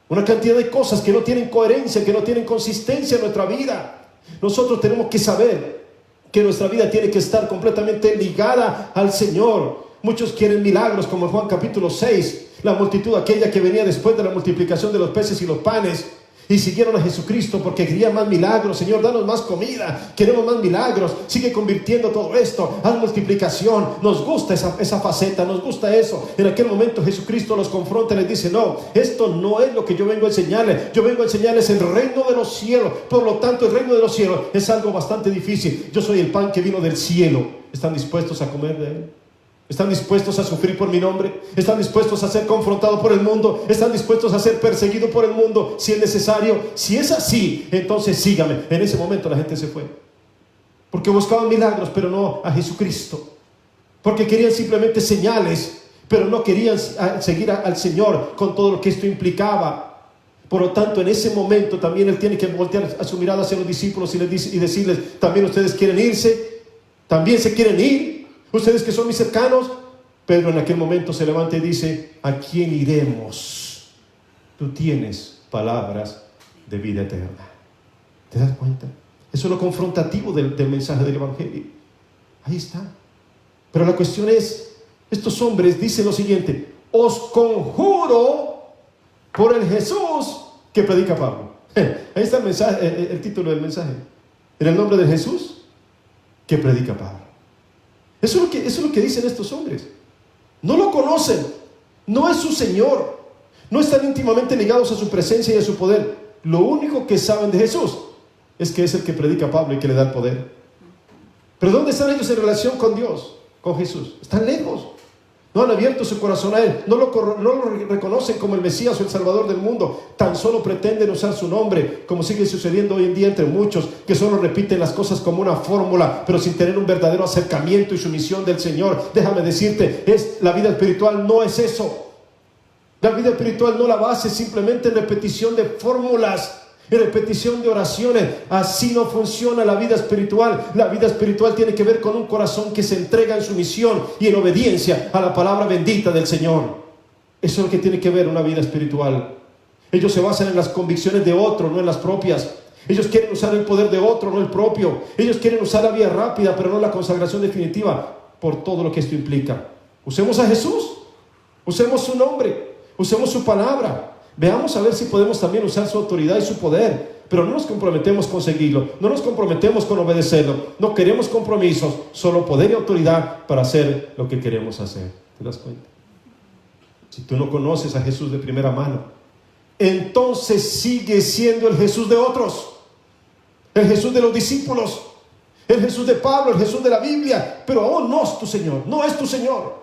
D: Una cantidad de cosas que no tienen coherencia, que no tienen consistencia en nuestra vida. Nosotros tenemos que saber que nuestra vida tiene que estar completamente ligada al Señor. Muchos quieren milagros, como en Juan capítulo 6, la multitud aquella que venía después de la multiplicación de los peces y los panes, y siguieron a Jesucristo porque querían más milagros. Señor, danos más comida, queremos más milagros, sigue convirtiendo todo esto, haz multiplicación. Nos gusta esa faceta, nos gusta eso. En aquel momento Jesucristo los confronta y les dice: no, esto no es lo que yo vengo a enseñarles. Yo vengo a enseñarles el reino de los cielos. Por lo tanto, el reino de los cielos es algo bastante difícil. Yo soy el pan que vino del cielo. ¿Están dispuestos a comer de él? ¿Están dispuestos a sufrir por mi nombre? ¿Están dispuestos a ser confrontados por el mundo? ¿Están dispuestos a ser perseguidos por el mundo si es necesario? Si es así, entonces sígame. En ese momento la gente se fue, porque buscaban milagros, pero no a Jesucristo. Porque querían simplemente señales, pero no querían seguir al Señor con todo lo que esto implicaba. Por lo tanto, en ese momento también Él tiene que voltear a su mirada hacia los discípulos y decirles: ¿también ustedes quieren irse? ¿También se quieren ir? Ustedes que son mis cercanos. Pedro en aquel momento se levanta y dice: ¿a quién iremos? Tú tienes palabras de vida eterna. ¿Te das cuenta? Eso es lo confrontativo del mensaje del Evangelio. Ahí está. Pero la cuestión es, estos hombres dicen lo siguiente: os conjuro por el Jesús que predica Pablo. Ahí está el mensaje, el título del mensaje. En el nombre de Jesús que predica Pablo. Eso es lo que dicen estos hombres. No lo conocen, no es su Señor, no están íntimamente ligados a su presencia y a su poder. Lo único que saben de Jesús es que es el que predica Pablo y que le da el poder. Pero ¿dónde están ellos en relación con Dios, con Jesús? Están lejos. No han abierto su corazón a Él, no lo reconocen como el Mesías o el Salvador del mundo. Tan solo pretenden usar su nombre, como sigue sucediendo hoy en día entre muchos, que solo repiten las cosas como una fórmula, pero sin tener un verdadero acercamiento y sumisión del Señor. Déjame decirte, la vida espiritual no es eso. La vida espiritual no la base simplemente en repetición de fórmulas, en repetición de oraciones. Así no funciona la vida espiritual. La vida espiritual tiene que ver con un corazón que se entrega en sumisión y en obediencia a la palabra bendita del Señor. Eso es lo que tiene que ver una vida espiritual. Ellos se basan en las convicciones de otro, no en las propias. Ellos quieren usar el poder de otro, no el propio. Ellos quieren usar la vía rápida, pero no la consagración definitiva, por todo lo que esto implica. Usemos a Jesús, usemos su nombre, usemos su palabra. Veamos a ver si podemos también usar su autoridad y su poder, pero no nos comprometemos con seguirlo, no nos comprometemos con obedecerlo, no queremos compromisos, solo poder y autoridad para hacer lo que queremos hacer. ¿Te das cuenta? Si tú no conoces a Jesús de primera mano, entonces sigue siendo el Jesús de otros, el Jesús de los discípulos, el Jesús de Pablo, el Jesús de la Biblia, pero aún no es tu Señor, no es tu Señor.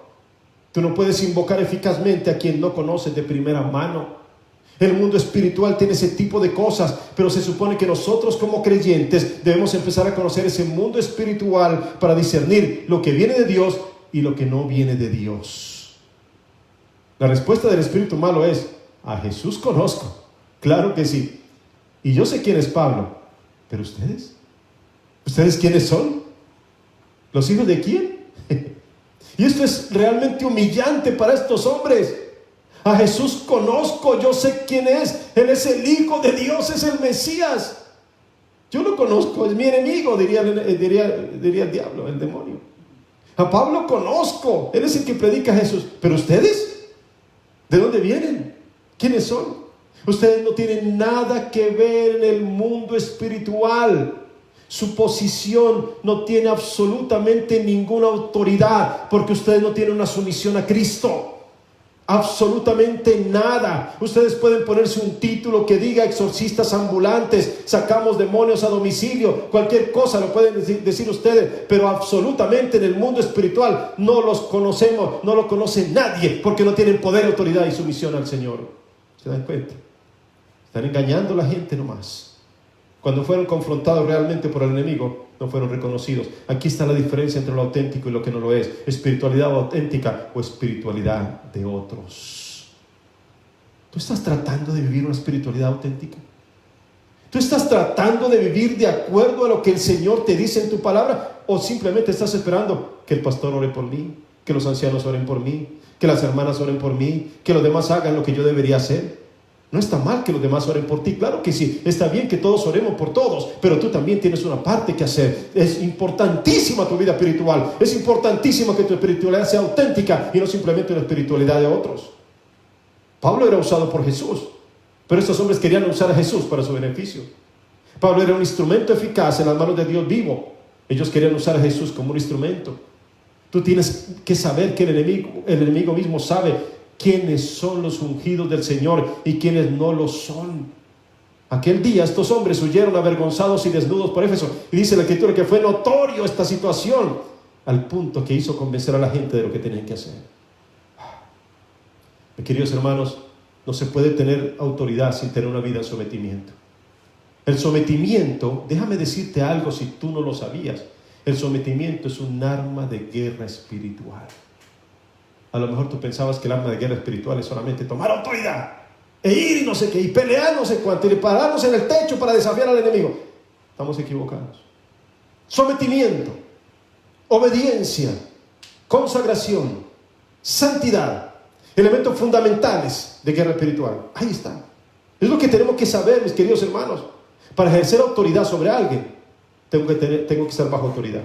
D: Tú no puedes invocar eficazmente a quien no conoces de primera mano. El mundo espiritual tiene ese tipo de cosas, pero se supone que nosotros como creyentes debemos empezar a conocer ese mundo espiritual para discernir lo que viene de Dios y lo que no viene de Dios. La respuesta del espíritu malo es: a Jesús conozco, claro que sí, y yo sé quién es Pablo, pero ¿ustedes? ¿Ustedes quiénes son? ¿Los hijos de quién? Y esto es realmente humillante para estos hombres. A Jesús conozco, yo sé quién es. Él es el Hijo de Dios, es el Mesías. Yo lo conozco, es mi enemigo, diría el diablo, el demonio. A Pablo conozco, él es el que predica a Jesús. Pero ustedes, ¿de dónde vienen? ¿Quiénes son? Ustedes no tienen nada que ver en el mundo espiritual. Su posición no tiene absolutamente ninguna autoridad, porque ustedes no tienen una sumisión a Cristo. Absolutamente nada. Ustedes pueden ponerse un título que diga exorcistas ambulantes, sacamos demonios a domicilio, cualquier cosa lo pueden decir ustedes, pero absolutamente en el mundo espiritual no los conocemos, no lo conoce nadie, porque no tienen poder, autoridad y sumisión al Señor. ¿Se dan cuenta? Están engañando a la gente nomás. Cuando fueron confrontados realmente por el enemigo, no fueron reconocidos. Aquí está la diferencia entre lo auténtico y lo que no lo es. Espiritualidad auténtica o espiritualidad de otros. ¿Tú estás tratando de vivir una espiritualidad auténtica? ¿Tú estás tratando de vivir de acuerdo a lo que el Señor te dice en tu palabra? ¿O simplemente estás esperando que el pastor ore por mí, que los ancianos oren por mí, que las hermanas oren por mí, que los demás hagan lo que yo debería hacer? No está mal que los demás oren por ti, claro que sí, está bien que todos oremos por todos, pero tú también tienes una parte que hacer. Es importantísima tu vida espiritual, es importantísimo que tu espiritualidad sea auténtica y no simplemente una espiritualidad de otros. Pablo era usado por Jesús, pero estos hombres querían usar a Jesús para su beneficio. Pablo era un instrumento eficaz en las manos de Dios vivo. Ellos querían usar a Jesús como un instrumento. Tú tienes que saber que el enemigo mismo sabe quiénes son los ungidos del Señor y quiénes no lo son. Aquel día estos hombres huyeron avergonzados y desnudos por Éfeso, y dice la Escritura que fue notorio esta situación al punto que hizo convencer a la gente de lo que tenían que hacer. Mis queridos hermanos, no se puede tener autoridad sin tener una vida en sometimiento. El sometimiento, déjame decirte algo si tú no lo sabías, el sometimiento es un arma de guerra espiritual. A lo mejor tú pensabas que el arma de guerra espiritual es solamente tomar autoridad e ir y no sé qué, y pelear no sé cuánto, y pararnos en el techo para desafiar al enemigo. Estamos equivocados. Sometimiento, obediencia, consagración, santidad, elementos fundamentales de guerra espiritual. Ahí está. Es lo que tenemos que saber, mis queridos hermanos. Para ejercer autoridad sobre alguien, tengo que estar bajo autoridad.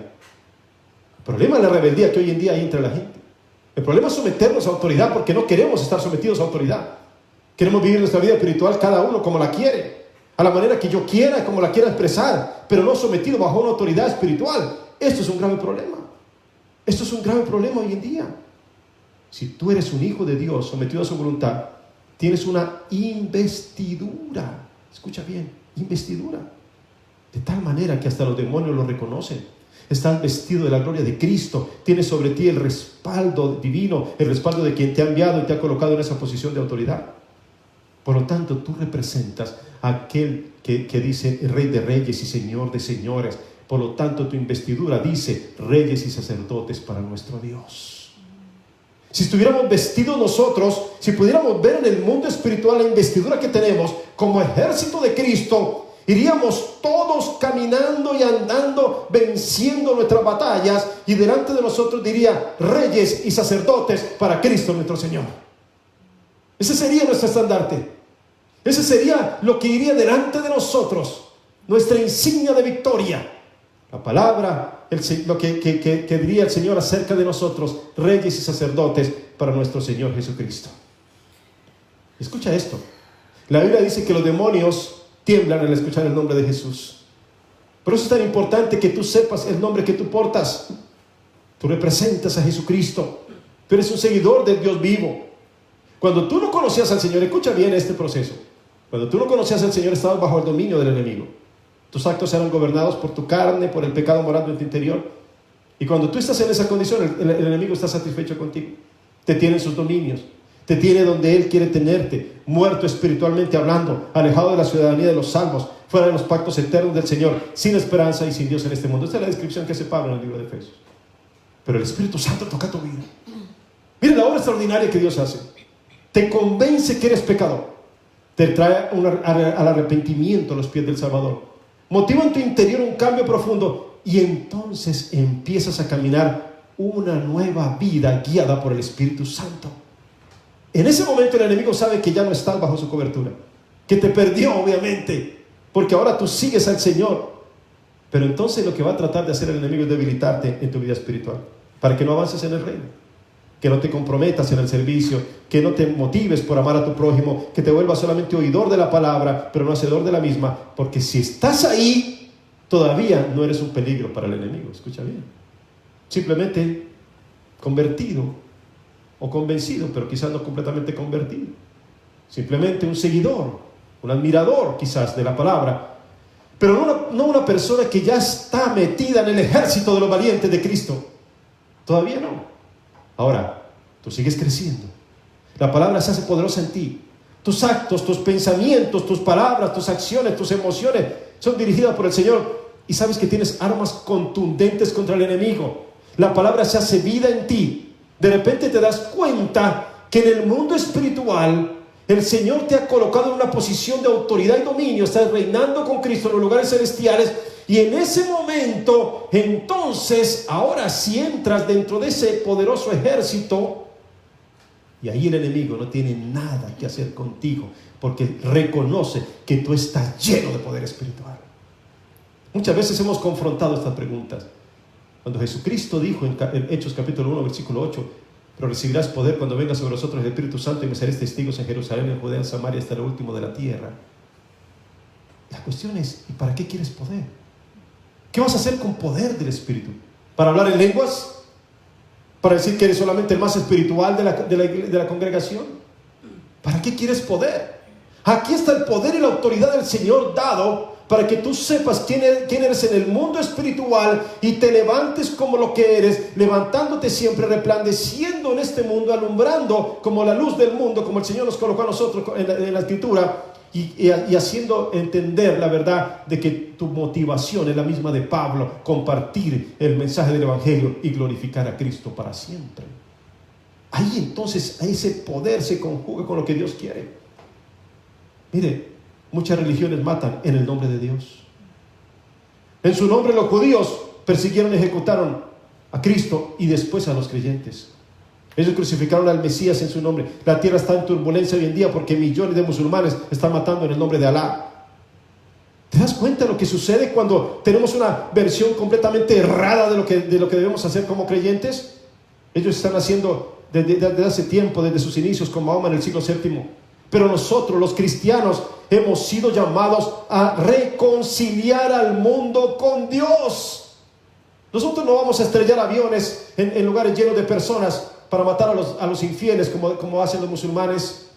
D: El problema es la rebeldía que hoy en día hay entre la gente. El problema es someternos a autoridad porque no queremos estar sometidos a autoridad. Queremos vivir nuestra vida espiritual cada uno como la quiere, a la manera que yo quiera, como la quiera expresar, pero no sometido bajo una autoridad espiritual. Esto es un grave problema. Esto es un grave problema hoy en día. Si tú eres un hijo de Dios sometido a su voluntad, tienes una investidura. Escucha bien, investidura. De tal manera que hasta los demonios lo reconocen. Estás vestido de la gloria de Cristo. Tienes sobre ti el respaldo divino, el respaldo de quien te ha enviado y te ha colocado en esa posición de autoridad. Por lo tanto, tú representas a aquel que dice Rey de Reyes y Señor de Señores. Por lo tanto, tu investidura dice Reyes y sacerdotes para nuestro Dios. Si estuviéramos vestidos nosotros, si pudiéramos ver en el mundo espiritual la investidura que tenemos como ejército de Cristo, iríamos todos caminando y andando, venciendo nuestras batallas, y delante de nosotros diría reyes y sacerdotes para Cristo nuestro Señor. Ese sería nuestro estandarte. Ese sería lo que iría delante de nosotros, nuestra insignia de victoria. La palabra, lo que diría el Señor acerca de nosotros, reyes y sacerdotes para nuestro Señor Jesucristo. Escucha esto. La Biblia dice que los demonios tiemblan al escuchar el nombre de Jesús. Por eso es tan importante que tú sepas el nombre que tú portas. Tú representas a Jesucristo. Tú eres un seguidor del Dios vivo. Cuando tú no conocías al Señor, escucha bien este proceso. Cuando tú no conocías al Señor, estabas bajo el dominio del enemigo. Tus actos eran gobernados por tu carne, por el pecado morando en tu interior. Y cuando tú estás en esa condición, el enemigo está satisfecho contigo. Te tiene en sus dominios. Te tiene donde Él quiere tenerte, muerto espiritualmente hablando, alejado de la ciudadanía de los salvos, fuera de los pactos eternos del Señor, sin esperanza y sin Dios en este mundo. Esta es la descripción que hace Pablo en el libro de Efesios. Pero el Espíritu Santo toca tu vida. Mira la obra extraordinaria que Dios hace. Te convence que eres pecador. Te trae al arrepentimiento a los pies del Salvador. Motiva en tu interior un cambio profundo y entonces empiezas a caminar una nueva vida guiada por el Espíritu Santo. En ese momento el enemigo sabe que ya no estás bajo su cobertura, que te perdió obviamente, porque ahora tú sigues al Señor. Pero entonces lo que va a tratar de hacer el enemigo es debilitarte en tu vida espiritual, para que no avances en el reino, que no te comprometas en el servicio, que no te motives por amar a tu prójimo, que te vuelvas solamente oidor de la palabra, pero no hacedor de la misma, porque si estás ahí, todavía no eres un peligro para el enemigo. Escucha bien, simplemente convertido, o convencido, pero quizás no completamente convertido. Simplemente un seguidor, un admirador quizás de la palabra, pero no una persona que ya está metida en el ejército de los valientes de Cristo. Todavía no. Ahora, tú sigues creciendo. La palabra se hace poderosa en ti. Tus actos, tus pensamientos, tus palabras, tus acciones, tus emociones son dirigidas por el Señor. Y sabes que tienes armas contundentes contra el enemigo. La palabra se hace vida en ti. De repente te das cuenta que en el mundo espiritual el Señor te ha colocado en una posición de autoridad y dominio. Estás reinando con Cristo en los lugares celestiales. Y en ese momento, entonces, ahora sí entras dentro de ese poderoso ejército. Y ahí el enemigo no tiene nada que hacer contigo, porque reconoce que tú estás lleno de poder espiritual. Muchas veces hemos confrontado estas preguntas. Cuando Jesucristo dijo en Hechos capítulo 1, versículo 8, pero recibirás poder cuando venga sobre vosotros el Espíritu Santo y me seréis testigos en Jerusalén, en Judea, en Samaria, hasta lo último de la tierra. La cuestión es, ¿y para qué quieres poder? ¿Qué vas a hacer con poder del Espíritu? ¿Para hablar en lenguas? ¿Para decir que eres solamente el más espiritual de la congregación? ¿Para qué quieres poder? Aquí está el poder y la autoridad del Señor dado para que tú sepas quién eres en el mundo espiritual y te levantes como lo que eres, levantándote siempre, resplandeciendo en este mundo, alumbrando como la luz del mundo, como el Señor nos colocó a nosotros en la Escritura, y haciendo entender la verdad de que tu motivación es la misma de Pablo, compartir el mensaje del Evangelio y glorificar a Cristo para siempre. Ahí entonces ese poder se conjuga con lo que Dios quiere. Mire, muchas religiones matan en el nombre de Dios. En su nombre los judíos persiguieron y ejecutaron a Cristo y después a los creyentes. Ellos crucificaron al Mesías en su nombre. La tierra está en turbulencia hoy en día porque millones de musulmanes están matando en el nombre de Alá. ¿Te das cuenta de lo que sucede cuando tenemos una versión completamente errada de lo que debemos hacer como creyentes? Ellos están haciendo desde hace tiempo, desde sus inicios con Mahoma en el siglo VII. Pero nosotros, los cristianos, hemos sido llamados a reconciliar al mundo con Dios. Nosotros no vamos a estrellar aviones en lugares llenos de personas para matar a los infieles como hacen los musulmanes.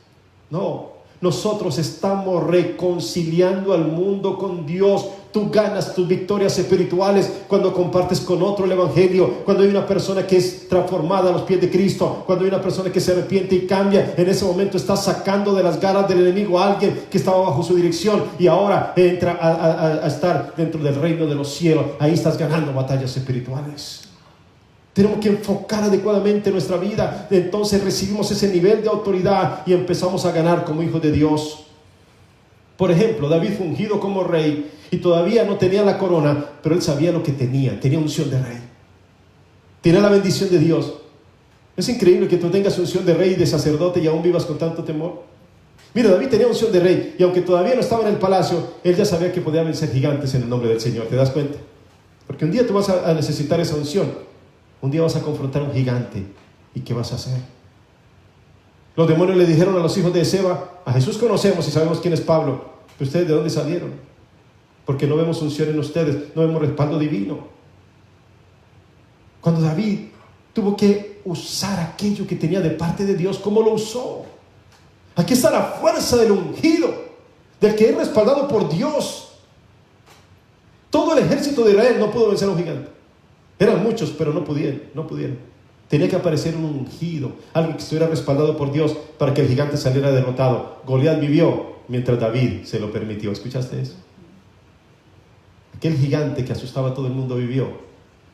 D: No, nosotros estamos reconciliando al mundo con Dios. Tú ganas tus victorias espirituales cuando compartes con otro el Evangelio, cuando hay una persona que es transformada a los pies de Cristo, cuando hay una persona que se arrepiente y cambia. En ese momento estás sacando de las garras del enemigo a alguien que estaba bajo su dirección y ahora entra a estar dentro del reino de los cielos. Ahí estás ganando batallas espirituales. Tenemos que enfocar adecuadamente nuestra vida. Entonces recibimos ese nivel de autoridad y empezamos a ganar como hijos de Dios. Por ejemplo, David fue ungido como rey y todavía no tenía la corona, pero él sabía lo que tenía unción de rey. Tenía la bendición de Dios. Es increíble que tú tengas unción de rey y de sacerdote y aún vivas con tanto temor. Mira, David tenía unción de rey y aunque todavía no estaba en el palacio, él ya sabía que podía vencer gigantes en el nombre del Señor. ¿Te das cuenta? Porque un día tú vas a necesitar esa unción. Un día vas a confrontar a un gigante. ¿Y qué vas a hacer? Los demonios le dijeron a los hijos de Seba: a Jesús conocemos y sabemos quién es Pablo, pero ¿ustedes de dónde salieron? Porque no vemos unción en ustedes, no vemos respaldo divino. Cuando David tuvo que usar aquello que tenía de parte de Dios, ¿cómo lo usó? Aquí está la fuerza del ungido, del que es respaldado por Dios. Todo el ejército de Israel no pudo vencer a un gigante. Eran muchos, pero no pudieron. Tenía que aparecer un ungido, alguien que estuviera respaldado por Dios para que el gigante saliera derrotado. Goliat vivió mientras David se lo permitió. ¿Escuchaste eso? Aquel gigante que asustaba a todo el mundo vivió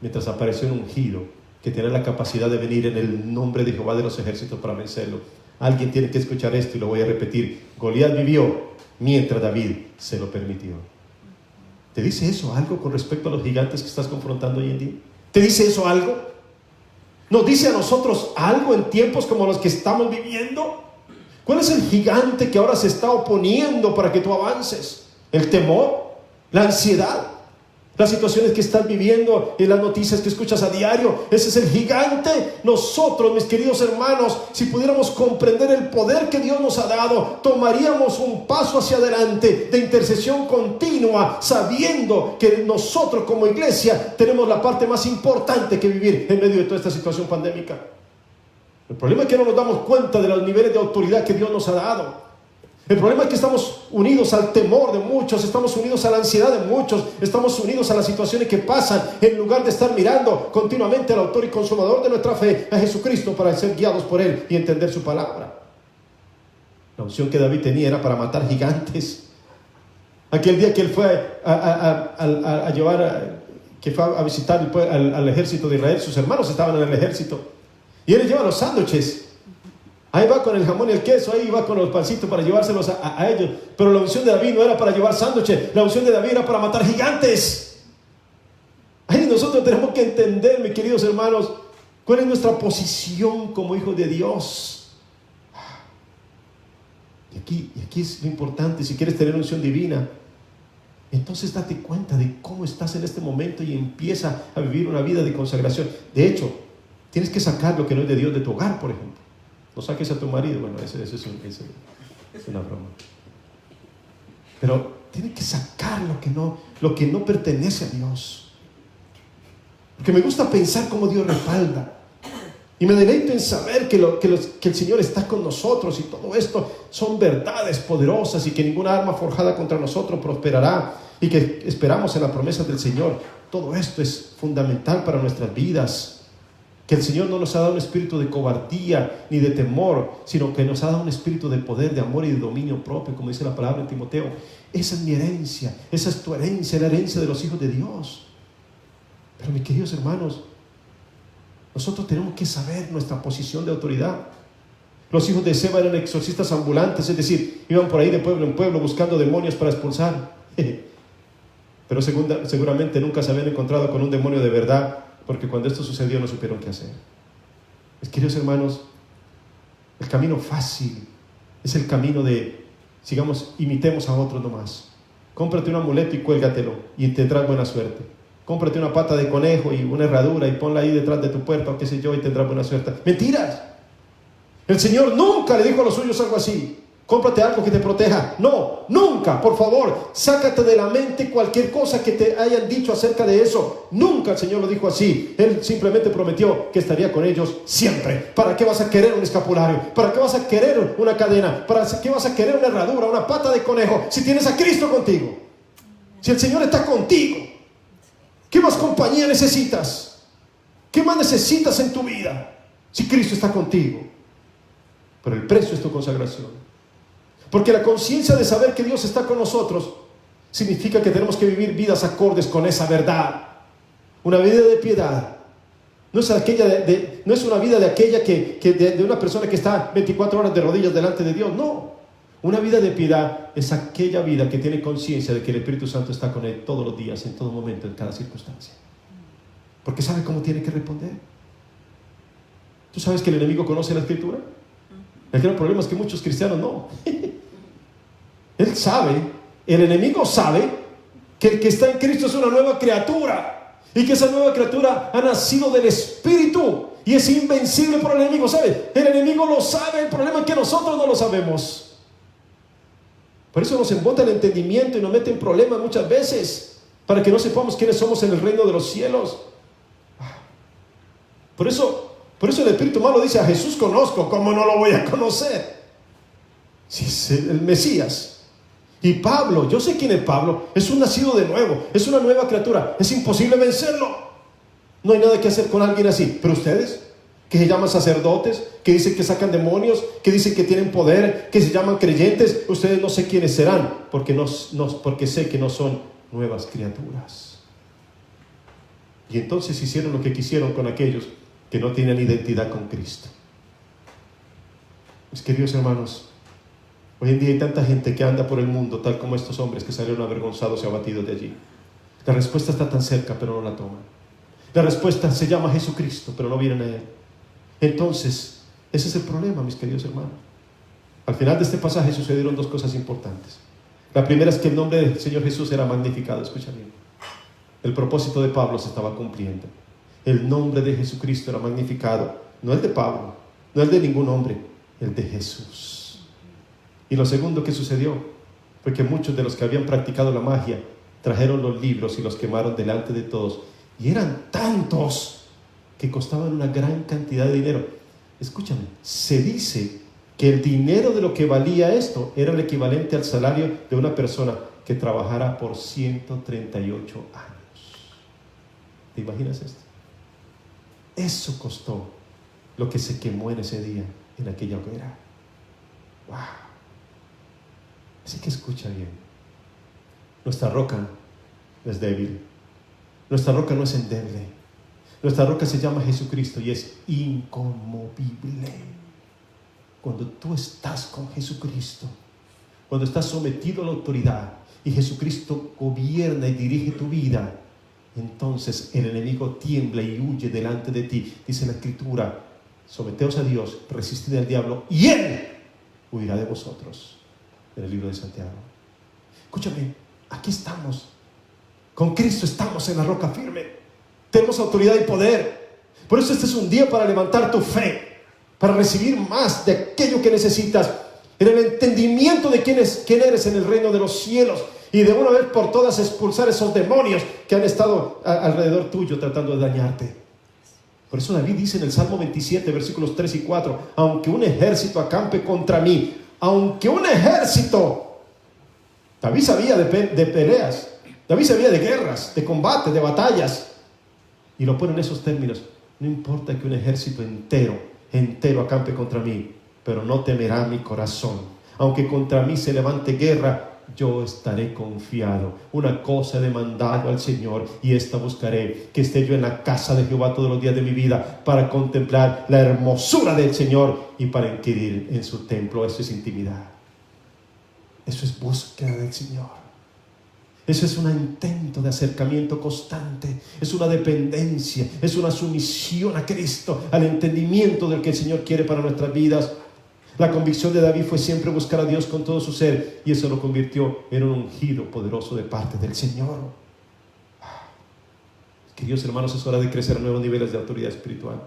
D: mientras apareció un ungido que tenía la capacidad de venir en el nombre de Jehová de los ejércitos para vencerlo. Alguien tiene que escuchar esto y lo voy a repetir. Goliat vivió mientras David se lo permitió. ¿Te dice eso algo con respecto a los gigantes que estás confrontando hoy en día? ¿Te dice eso algo? ¿Nos dice a nosotros algo en tiempos como los que estamos viviendo? ¿Cuál es el gigante que ahora se está oponiendo para que tú avances? ¿El temor? ¿La ansiedad? Las situaciones que estás viviendo y las noticias que escuchas a diario. Ese es el gigante. Nosotros, mis queridos hermanos, si pudiéramos comprender el poder que Dios nos ha dado, tomaríamos un paso hacia adelante de intercesión continua, sabiendo que nosotros como iglesia tenemos la parte más importante que vivir en medio de toda esta situación pandémica. El problema es que no nos damos cuenta de los niveles de autoridad que Dios nos ha dado. El problema es que estamos unidos al temor de muchos, estamos unidos a la ansiedad de muchos, estamos unidos a las situaciones que pasan, en lugar de estar mirando continuamente al autor y consumador de nuestra fe, a Jesucristo, para ser guiados por Él y entender su palabra. La unción que David tenía era para matar gigantes. Aquel día que él fue a llevar, que fue a visitar al ejército de Israel, sus hermanos estaban en el ejército, y él les lleva los sándwiches. Ahí va con el jamón y el queso, ahí va con los pancitos para llevárselos a ellos. Pero la unción de David no era para llevar sándwiches, la unción de David era para matar gigantes. Ahí nosotros tenemos que entender, mis queridos hermanos, cuál es nuestra posición como hijos de Dios. Y aquí es lo importante. Si quieres tener unción divina, entonces date cuenta de cómo estás en este momento y empieza a vivir una vida de consagración. De hecho, tienes que sacar lo que no es de Dios de tu hogar, por ejemplo. No saques a tu marido, bueno, eso es una broma. Pero tienes que sacar lo que no pertenece a Dios. Porque me gusta pensar cómo Dios respalda. Y me deleito en saber que el Señor está con nosotros, y todo esto son verdades poderosas, y que ninguna arma forjada contra nosotros prosperará, y que esperamos en las promesas del Señor. Todo esto es fundamental para nuestras vidas. Que el Señor no nos ha dado un espíritu de cobardía ni de temor, sino que nos ha dado un espíritu de poder, de amor y de dominio propio, como dice la palabra en Timoteo. Esa es mi herencia, esa es tu herencia, la herencia de los hijos de Dios. Pero mis queridos hermanos, nosotros tenemos que saber nuestra posición de autoridad. Los hijos de Seba eran exorcistas ambulantes, es decir, iban por ahí de pueblo en pueblo buscando demonios para expulsar. Pero seguramente nunca se habían encontrado con un demonio de verdad, porque cuando esto sucedió no supieron qué hacer. Mis queridos hermanos, el camino fácil es el camino de, sigamos, imitemos a otros nomás. Cómprate un amuleto y cuélgatelo y tendrás buena suerte. Cómprate una pata de conejo y una herradura y ponla ahí detrás de tu puerta, o qué sé yo, y tendrás buena suerte. ¡Mentiras! El Señor nunca le dijo a los suyos algo así. Cómprate algo que te proteja. No, nunca, por favor, sácate de la mente cualquier cosa que te hayan dicho acerca de eso. Nunca el Señor lo dijo así. Él simplemente prometió que estaría con ellos siempre. ¿Para qué vas a querer un escapulario? ¿Para qué vas a querer una cadena? ¿Para qué vas a querer una herradura, una pata de conejo, si tienes a Cristo contigo? Si el Señor está contigo, ¿qué más compañía necesitas? ¿Qué más necesitas en tu vida si Cristo está contigo? Pero el precio es tu consagración. Porque la conciencia de saber que Dios está con nosotros significa que tenemos que vivir vidas acordes con esa verdad. Una vida de piedad no es una vida de aquella de una persona que está 24 horas de rodillas delante de Dios. No, una vida de piedad es aquella vida que tiene conciencia de que el Espíritu Santo está con él todos los días, en todo momento, en cada circunstancia, porque sabe cómo tiene que responder. ¿Tú sabes que el enemigo conoce la Escritura? El gran problema es que muchos cristianos no. Él sabe, el enemigo sabe que el que está en Cristo es una nueva criatura, y que esa nueva criatura ha nacido del Espíritu y es invencible por el enemigo. ¿Sabe? El enemigo lo sabe, el problema es que nosotros no lo sabemos. Por eso nos embota el entendimiento y nos mete en problemas muchas veces, para que no sepamos quiénes somos en el reino de los cielos. Por eso el espíritu malo dice: a Jesús conozco, ¿cómo no lo voy a conocer? Si es el Mesías. Y Pablo, yo sé quién es Pablo, es un nacido de nuevo, es una nueva criatura, es imposible vencerlo. No hay nada que hacer con alguien así. Pero ustedes, que se llaman sacerdotes, que dicen que sacan demonios, que dicen que tienen poder, que se llaman creyentes, ustedes no sé quiénes serán, porque sé que no son nuevas criaturas. Y entonces hicieron lo que quisieron con aquellos que no tienen identidad con Cristo. Mis queridos hermanos, hoy en día hay tanta gente que anda por el mundo tal como estos hombres que salieron avergonzados y abatidos de allí. La respuesta está tan cerca, pero no la toman. La respuesta se llama Jesucristo, pero no vienen a Él. Entonces, ese es el problema, mis queridos hermanos. Al final de este pasaje sucedieron dos cosas importantes. La primera es que el nombre del Señor Jesús era magnificado. Escucha bien. El propósito de Pablo se estaba cumpliendo. El nombre de Jesucristo era magnificado. No el de Pablo, no el de ningún hombre, el de Jesús. Y lo segundo que sucedió fue que muchos de los que habían practicado la magia trajeron los libros y los quemaron delante de todos. Y eran tantos que costaban una gran cantidad de dinero. escúchame, se dice que el dinero de lo que valía esto era el equivalente al salario de una persona que trabajara por 138 años. ¿Te imaginas esto? Eso costó lo que se quemó en ese día, en aquella hoguera. ¡Wow! Así que escucha bien. Nuestra roca no es débil. Nuestra roca no es endeble. Nuestra roca se llama Jesucristo y es inconmovible. Cuando tú estás con Jesucristo, cuando estás sometido a la autoridad y Jesucristo gobierna y dirige tu vida, entonces el enemigo tiembla y huye delante de ti. Dice la Escritura: someteos a Dios, resistid al diablo y él huirá de vosotros. En el libro de Santiago. Escúchame, aquí estamos. Con Cristo estamos en la roca firme. Tenemos autoridad y poder. Por eso este es un día para levantar tu fe, para recibir más de aquello que necesitas, en el entendimiento de quién eres en el reino de los cielos, y de una vez por todas expulsar esos demonios que han estado alrededor tuyo tratando de dañarte. Por eso David dice en el Salmo 27, versículos 3 y 4: aunque un ejército acampe contra mí, aunque un ejército. David sabía de peleas, David sabía de guerras, de combate, de batallas, y lo pone en esos términos: no importa que un ejército entero acampe contra mí, pero no temerá mi corazón. Aunque contra mí se levante guerra, yo estaré confiado. Una cosa he demandado al Señor, y esta buscaré: que esté yo en la casa de Jehová todos los días de mi vida, para contemplar la hermosura del Señor y para inquirir en su templo. Eso es intimidad. Eso es búsqueda del Señor. Eso es un intento de acercamiento constante. Es una dependencia, es una sumisión a Cristo, al entendimiento del que el Señor quiere para nuestras vidas. La convicción de David fue siempre buscar a Dios con todo su ser, y eso lo convirtió en un ungido poderoso de parte del Señor. Queridos hermanos, es hora de crecer a nuevos niveles de autoridad espiritual.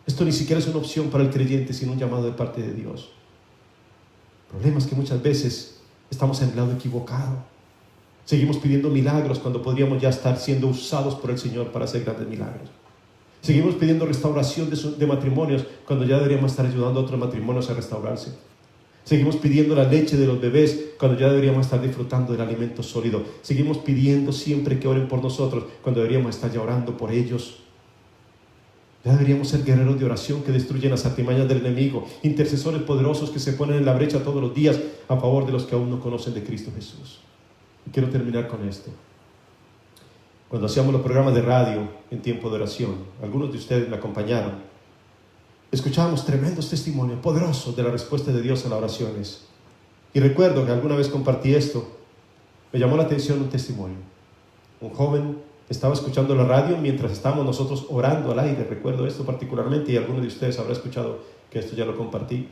D: Esto ni siquiera es una opción para el creyente, sino un llamado de parte de Dios. El problema es que muchas veces estamos en el lado equivocado. Seguimos pidiendo milagros cuando podríamos ya estar siendo usados por el Señor para hacer grandes milagros. Seguimos pidiendo restauración de matrimonios cuando ya deberíamos estar ayudando a otros matrimonios a restaurarse. Seguimos pidiendo la leche de los bebés cuando ya deberíamos estar disfrutando del alimento sólido. Seguimos pidiendo siempre que oren por nosotros cuando deberíamos estar ya orando por ellos. Ya deberíamos ser guerreros de oración que destruyen las artimañas del enemigo, intercesores poderosos que se ponen en la brecha todos los días a favor de los que aún no conocen de Cristo Jesús. Y quiero terminar con esto. Cuando hacíamos los programas de radio en tiempo de oración, algunos de ustedes me acompañaron, escuchábamos tremendos testimonios poderosos de la respuesta de Dios a las oraciones. Y recuerdo que alguna vez compartí esto. Me llamó la atención un testimonio. Un joven estaba escuchando la radio mientras estábamos nosotros orando al aire. Recuerdo esto particularmente, y alguno de ustedes habrá escuchado que esto ya lo compartí.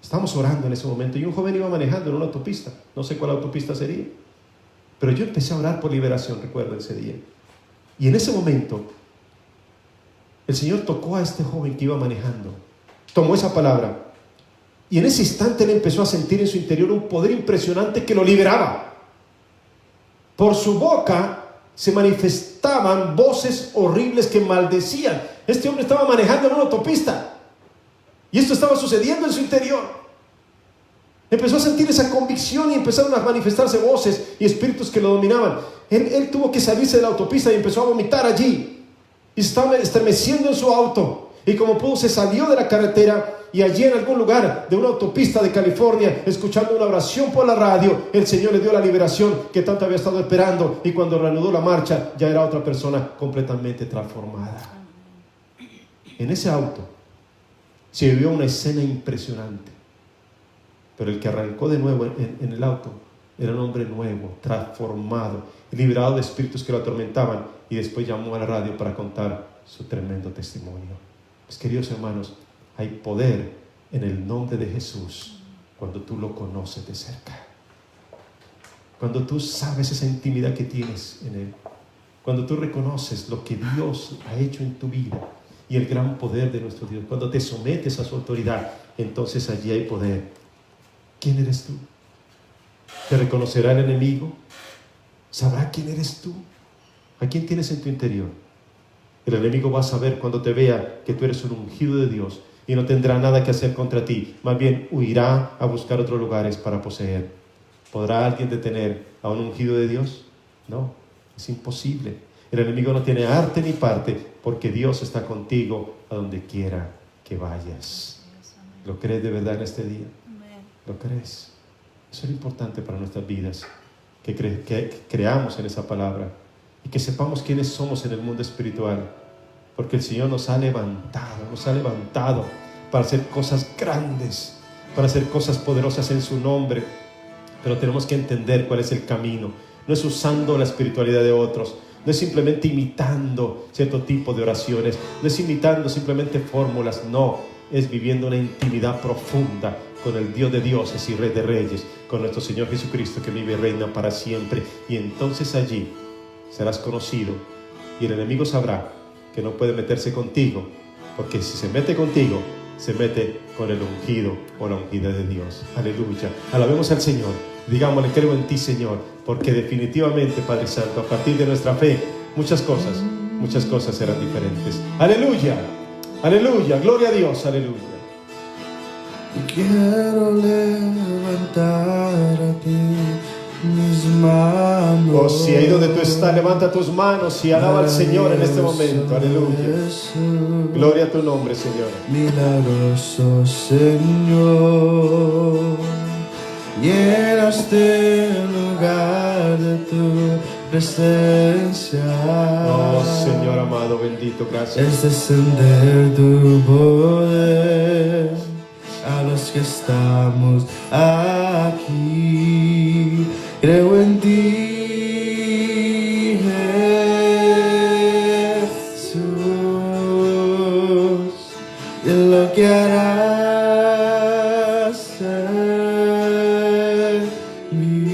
D: Estábamos orando en ese momento y un joven iba manejando en una autopista. No sé cuál autopista sería, pero yo empecé a orar por liberación, recuerdo ese día. Y en ese momento, el Señor tocó a este joven que iba manejando. Tomó esa palabra. Y en ese instante él empezó a sentir en su interior un poder impresionante que lo liberaba. Por su boca se manifestaban voces horribles que maldecían. Este hombre estaba manejando en una autopista. Y esto estaba sucediendo en su interior. Empezó a sentir esa convicción y empezaron a manifestarse voces y espíritus que lo dominaban. Él tuvo que salirse de la autopista y empezó a vomitar allí. Y estaba estremeciendo en su auto. Y como pudo se salió de la carretera, y allí en algún lugar de una autopista de California, escuchando una oración por la radio, el Señor le dio la liberación que tanto había estado esperando. Y cuando reanudó la marcha, ya era otra persona completamente transformada. En ese auto se vivió una escena impresionante. Pero el que arrancó de nuevo en el auto era un hombre nuevo, transformado, liberado de espíritus que lo atormentaban, y después llamó a la radio para contar su tremendo testimonio. Pues, queridos hermanos, hay poder en el nombre de Jesús cuando tú lo conoces de cerca. Cuando tú sabes esa intimidad que tienes en Él. Cuando tú reconoces lo que Dios ha hecho en tu vida y el gran poder de nuestro Dios. Cuando te sometes a su autoridad, entonces allí hay poder. ¿Quién eres tú? ¿Te reconocerá el enemigo? ¿Sabrá quién eres tú? ¿A quién tienes en tu interior? El enemigo va a saber cuando te vea que tú eres un ungido de Dios, y no tendrá nada que hacer contra ti. Más bien huirá a buscar otros lugares para poseer. ¿Podrá alguien detener a un ungido de Dios? No, es imposible. El enemigo no tiene arte ni parte, porque Dios está contigo a donde quiera que vayas. ¿Lo crees de verdad en este día? ¿Lo crees? Eso es lo importante para nuestras vidas, que creamos en esa palabra y que sepamos quiénes somos en el mundo espiritual, porque el Señor nos ha levantado para hacer cosas grandes, para hacer cosas poderosas en su nombre. Pero tenemos que entender cuál es el camino. No es usando la espiritualidad de otros, no es simplemente imitando cierto tipo de oraciones, no es imitando simplemente fórmulas, no, es viviendo una intimidad profunda con el Dios de dioses y Rey de reyes, con nuestro Señor Jesucristo, que vive y reina para siempre. Y entonces allí serás conocido y el enemigo sabrá que no puede meterse contigo, porque si se mete contigo, se mete con el ungido o la ungida de Dios. Aleluya. Alabemos al Señor. Digámosle: creo en ti, Señor, porque definitivamente, Padre Santo, a partir de nuestra fe, muchas cosas serán diferentes. Aleluya. Aleluya. Gloria a Dios. Aleluya.
C: Quiero levantar a ti mis manos.
D: Oh, si ahí donde tú estás, levanta tus manos y alaba al Señor en este momento. Aleluya. Gloria a tu nombre, Señor.
C: Milagroso Señor, llenaste el lugar de tu presencia.
D: Oh, Señor amado, bendito, gracias.
C: Es descender tu poder a los que estamos aquí. Creo en ti, Jesús, y en lo que harás en mí.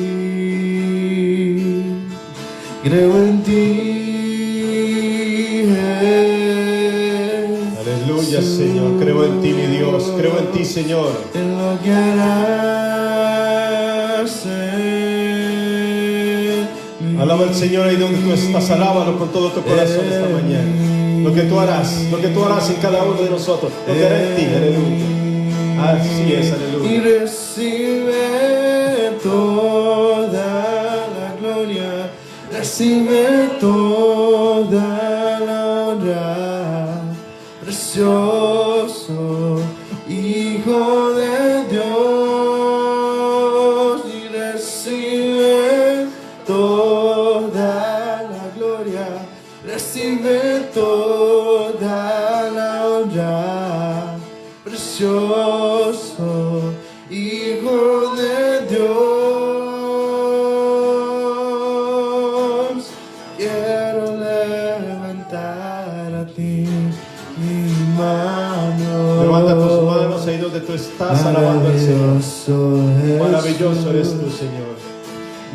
C: Creo en ti, Jesús.
D: Aleluya, Señor. Creo en ti, mi Dios. Creo en ti, Señor.
C: En lo que harás en mí.
D: Alaba al Señor ahí donde tú estás. Alábalo con todo tu corazón esta mañana. Lo que tú harás en cada uno de nosotros. Lo que hará en ti. Aleluya. Así es,
C: Y
D: aleluya.
C: recibe toda la gloria, recibe toda la honra, precioso Hijo de Dios, y recibe toda la gloria, recibe toda la honra, precioso Hijo de Dios. Quiero levantar a ti mi mano.
D: Levanta tus manos ahí donde tú estás, alabando al Señor. Maravilloso eres tú, Señor.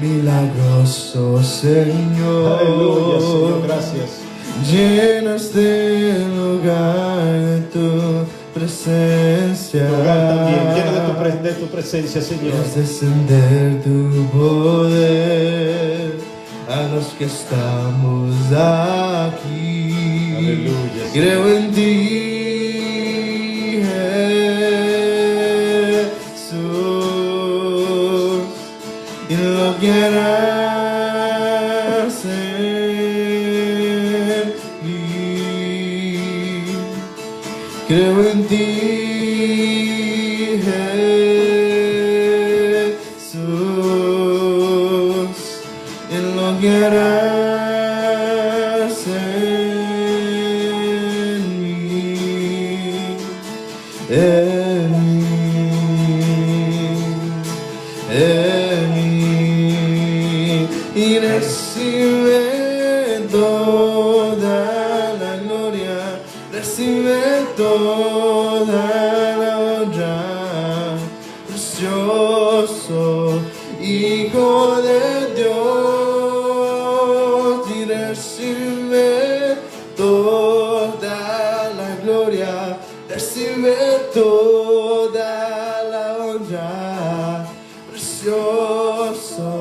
C: Milagroso Señor.
D: Aleluya, Señor. Gracias.
C: Llenaste el lugar de tu presencia.
D: Tu hogar también, lleno de tu presencia, Señor.
C: Es descender tu poder a los que estamos aquí.
D: Aleluya, Señor.
C: Creo en ti, Jesús, y lo que harás en mí. Creo en ti, Jesús, en lo que harás en mí, en mí, y recibe toda la gloria, recibe toda la honra, precioso Hijo de Dios, y recibe toda la gloria, recibe toda la honra, precioso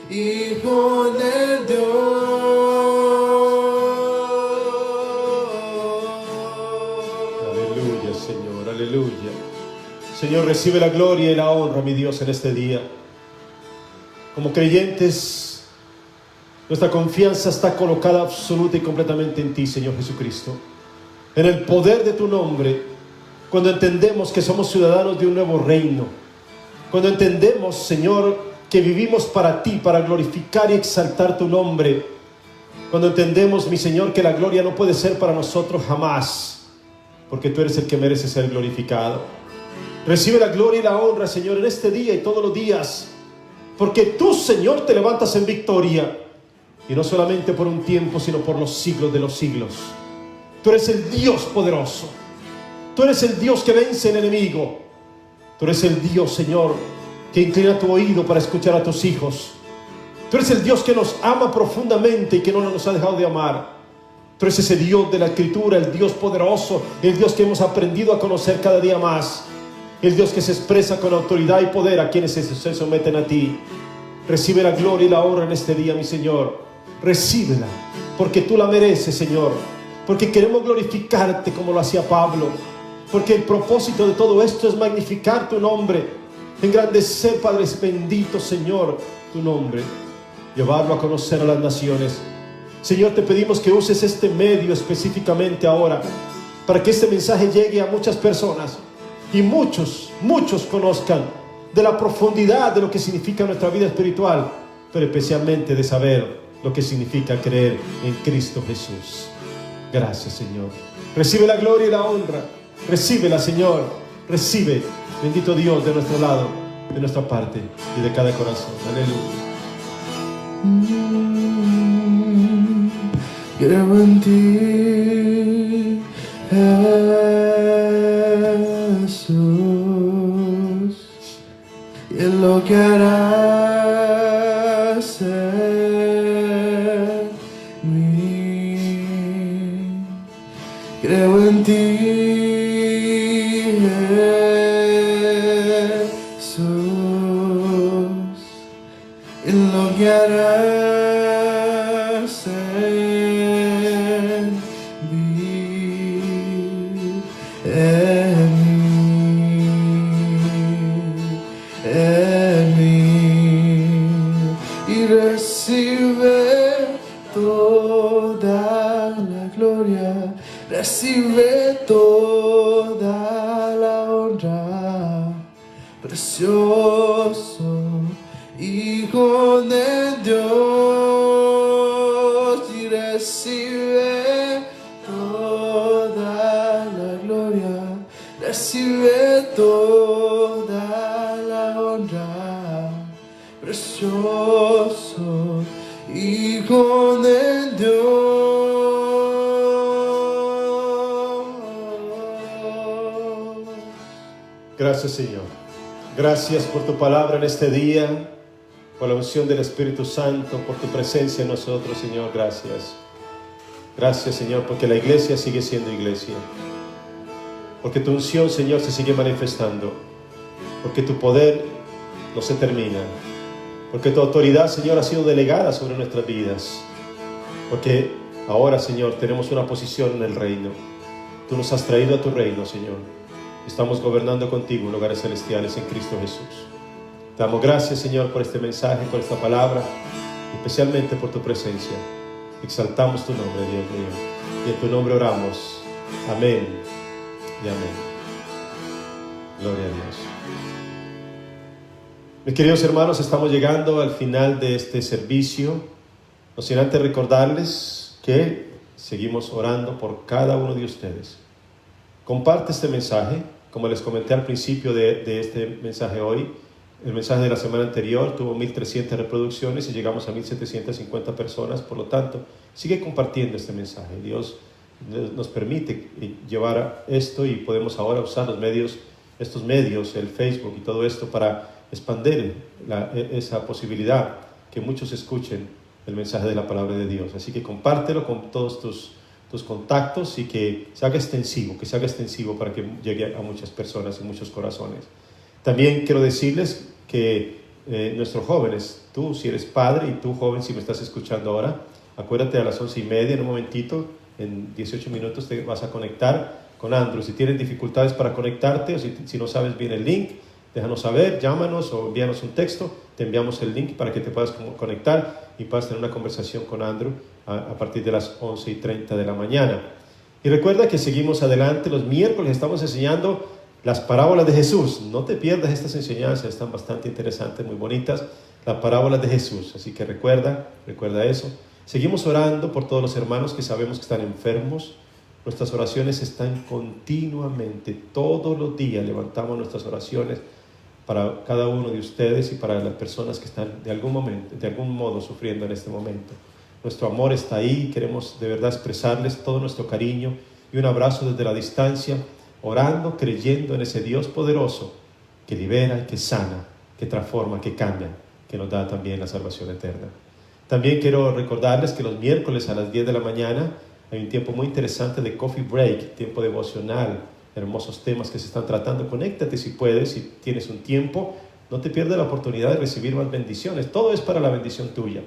C: Hijo de Dios.
D: Aleluya, Señor. Aleluya. Señor, recibe la gloria y la honra, mi Dios, en este día. Como creyentes, nuestra confianza está colocada absoluta y completamente en ti, Señor Jesucristo. En el poder de tu nombre, cuando entendemos que somos ciudadanos de un nuevo reino. Cuando entendemos, Señor, que vivimos para ti, para glorificar y exaltar tu nombre. Cuando entendemos, mi Señor, que la gloria no puede ser para nosotros jamás, porque tú eres el que merece ser glorificado. Recibe la gloria y la honra, Señor, en este día y todos los días, porque tú, Señor, te levantas en victoria, y no solamente por un tiempo, sino por los siglos de los siglos. Tú eres el Dios poderoso. Tú eres el Dios que vence al enemigo. Tú eres el Dios, Señor, que inclina tu oído para escuchar a tus hijos. Tú eres el Dios que nos ama profundamente y que no nos ha dejado de amar. Tú eres ese Dios de la Escritura, el Dios poderoso, el Dios que hemos aprendido a conocer cada día más. El Dios que se expresa con autoridad y poder a quienes se someten a ti. Recibe la gloria y la honra en este día, mi Señor. Recíbela, porque tú la mereces, Señor. Porque queremos glorificarte como lo hacía Pablo. Porque el propósito de todo esto es magnificar tu nombre. Engrandecer, Padre bendito, Señor, tu nombre. Llevarlo a conocer a las naciones. Señor, te pedimos que uses este medio específicamente ahora, para que este mensaje llegue a muchas personas. Y muchos conozcan de la profundidad de lo que significa nuestra vida espiritual, pero especialmente de saber lo que significa creer en Cristo Jesús. Gracias, Señor. Recibe la gloria y la honra. Recíbela, Señor. Recibe, bendito Dios, de nuestro lado, de nuestra parte y de cada corazón. Aleluya.
C: Creo en ti, Jesús, y en lo que harás en mí. Creo en ti, Jesús, en lo que harás en mí, en mí, y recibe toda la gloria, recibe toda la honra, precioso Hijo de Dios, y recibe toda la gloria, recibe toda la honra, precioso Hijo de Dios.
D: Gracias, Señor. Gracias por tu palabra en este día, por la unción del Espíritu Santo, por tu presencia en nosotros, Señor. Gracias. Gracias, Señor, porque la iglesia sigue siendo iglesia. Porque tu unción, Señor, se sigue manifestando. Porque tu poder no se termina. Porque tu autoridad, Señor, ha sido delegada sobre nuestras vidas. Porque ahora, Señor, tenemos una posición en el reino. Tú nos has traído a tu reino, Señor. Estamos gobernando contigo en lugares celestiales en Cristo Jesús. Te damos gracias, Señor, por este mensaje, por esta palabra, especialmente por tu presencia. Exaltamos tu nombre, Dios mío, y en tu nombre oramos. Amén y amén. Gloria a Dios. Mis queridos hermanos, estamos llegando al final de este servicio. No sin antes recordarles que seguimos orando por cada uno de ustedes. Comparte este mensaje. Como les comenté al principio de este mensaje hoy, el mensaje de la semana anterior tuvo 1,300 reproducciones y llegamos a 1,750 personas. Por lo tanto, sigue compartiendo este mensaje. Dios nos permite llevar esto y podemos ahora usar estos medios, el Facebook y todo esto para expandir esa posibilidad que muchos escuchen el mensaje de la palabra de Dios. Así que compártelo con todos tus contactos y que se haga extensivo para que llegue a muchas personas y muchos corazones. También quiero decirles que nuestros jóvenes, tú si eres padre y tú joven si me estás escuchando ahora, acuérdate a las 11:30, en un momentito, en 18 minutos te vas a conectar con Andrew. Si tienen dificultades para conectarte o si no sabes bien el link, déjanos saber, llámanos o envíanos un texto, te enviamos el link para que te puedas conectar y puedas tener una conversación con Andrew a partir de las 11:30 de la mañana. Y recuerda que seguimos adelante, los miércoles estamos enseñando las parábolas de Jesús. No te pierdas estas enseñanzas, están bastante interesantes, muy bonitas, las parábolas de Jesús. Así que recuerda eso. Seguimos orando por todos los hermanos que sabemos que están enfermos. Nuestras oraciones están continuamente, todos los días levantamos nuestras oraciones para cada uno de ustedes y para las personas que están de algún modo sufriendo en este momento. Nuestro amor está ahí, queremos de verdad expresarles todo nuestro cariño y un abrazo desde la distancia, orando, creyendo en ese Dios poderoso que libera, que sana, que transforma, que cambia, que nos da también la salvación eterna. También quiero recordarles que los miércoles a las 10 de la mañana hay un tiempo muy interesante de coffee break, tiempo devocional, hermosos temas que se están tratando. Conéctate si puedes, si tienes un tiempo, no te pierdas la oportunidad de recibir más bendiciones. Todo es para la bendición tuya.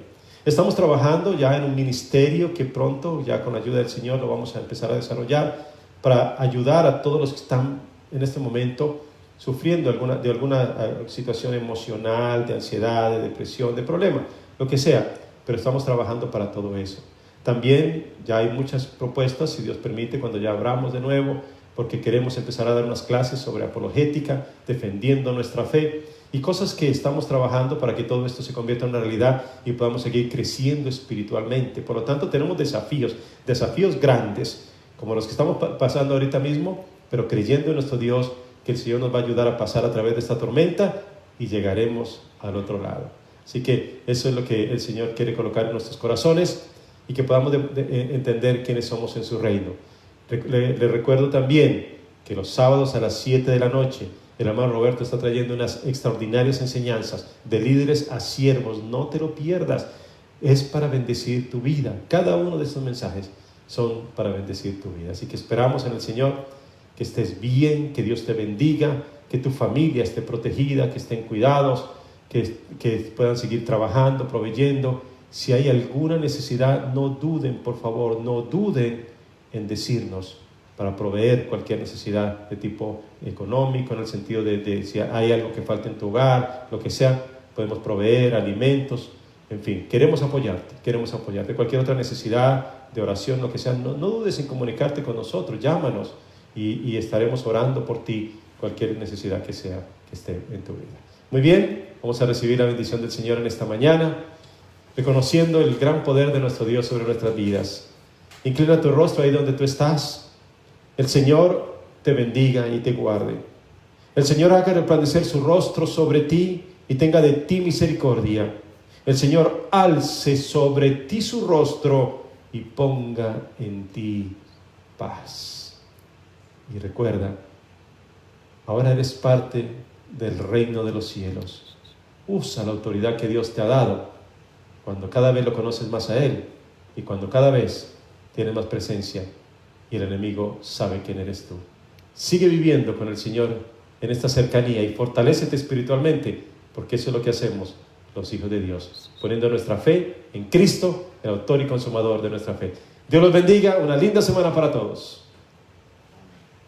D: Estamos trabajando ya en un ministerio que pronto, ya con la ayuda del Señor, lo vamos a empezar a desarrollar para ayudar a todos los que están en este momento sufriendo de alguna situación emocional, de ansiedad, de depresión, de problema, lo que sea, pero estamos trabajando para todo eso. También ya hay muchas propuestas, si Dios permite, cuando ya abramos de nuevo, porque queremos empezar a dar unas clases sobre apologética, defendiendo nuestra fe y cosas que estamos trabajando para que todo esto se convierta en una realidad y podamos seguir creciendo espiritualmente. Por lo tanto, tenemos desafíos grandes, como los que estamos pasando ahorita mismo, pero creyendo en nuestro Dios, que el Señor nos va a ayudar a pasar a través de esta tormenta y llegaremos al otro lado. Así que eso es lo que el Señor quiere colocar en nuestros corazones y que podamos entender quiénes somos en su reino. Le recuerdo también que los sábados a las 7 de la noche el hermano Roberto está trayendo unas extraordinarias enseñanzas de líderes a siervos. No te lo pierdas, es para bendecir tu vida. Cada uno de estos mensajes son para bendecir tu vida. Así que esperamos en el Señor que estés bien, que Dios te bendiga, que tu familia esté protegida, que estén cuidados, que puedan seguir trabajando, proveyendo. Si hay alguna necesidad, no duden, por favor, no duden en decirnos para proveer cualquier necesidad de tipo económico, en el sentido de si hay algo que falta en tu hogar, lo que sea, podemos proveer alimentos, en fin, queremos apoyarte. Cualquier otra necesidad de oración, lo que sea, no dudes en comunicarte con nosotros, llámanos y estaremos orando por ti, cualquier necesidad que sea que esté en tu vida. Muy bien, vamos a recibir la bendición del Señor en esta mañana, reconociendo el gran poder de nuestro Dios sobre nuestras vidas. Inclina tu rostro ahí donde tú estás. El Señor te bendiga y te guarde. El Señor haga resplandecer su rostro sobre ti y tenga de ti misericordia. El Señor alce sobre ti su rostro y ponga en ti paz. Y recuerda, ahora eres parte del reino de los cielos. Usa la autoridad que Dios te ha dado cuando cada vez lo conoces más a Él y cuando cada vez tienes más presencia y el enemigo sabe quién eres tú. Sigue viviendo con el Señor en esta cercanía y fortalécete espiritualmente, porque eso es lo que hacemos los hijos de Dios, poniendo nuestra fe en Cristo, el autor y consumador de nuestra fe. Dios los bendiga, una linda semana para todos.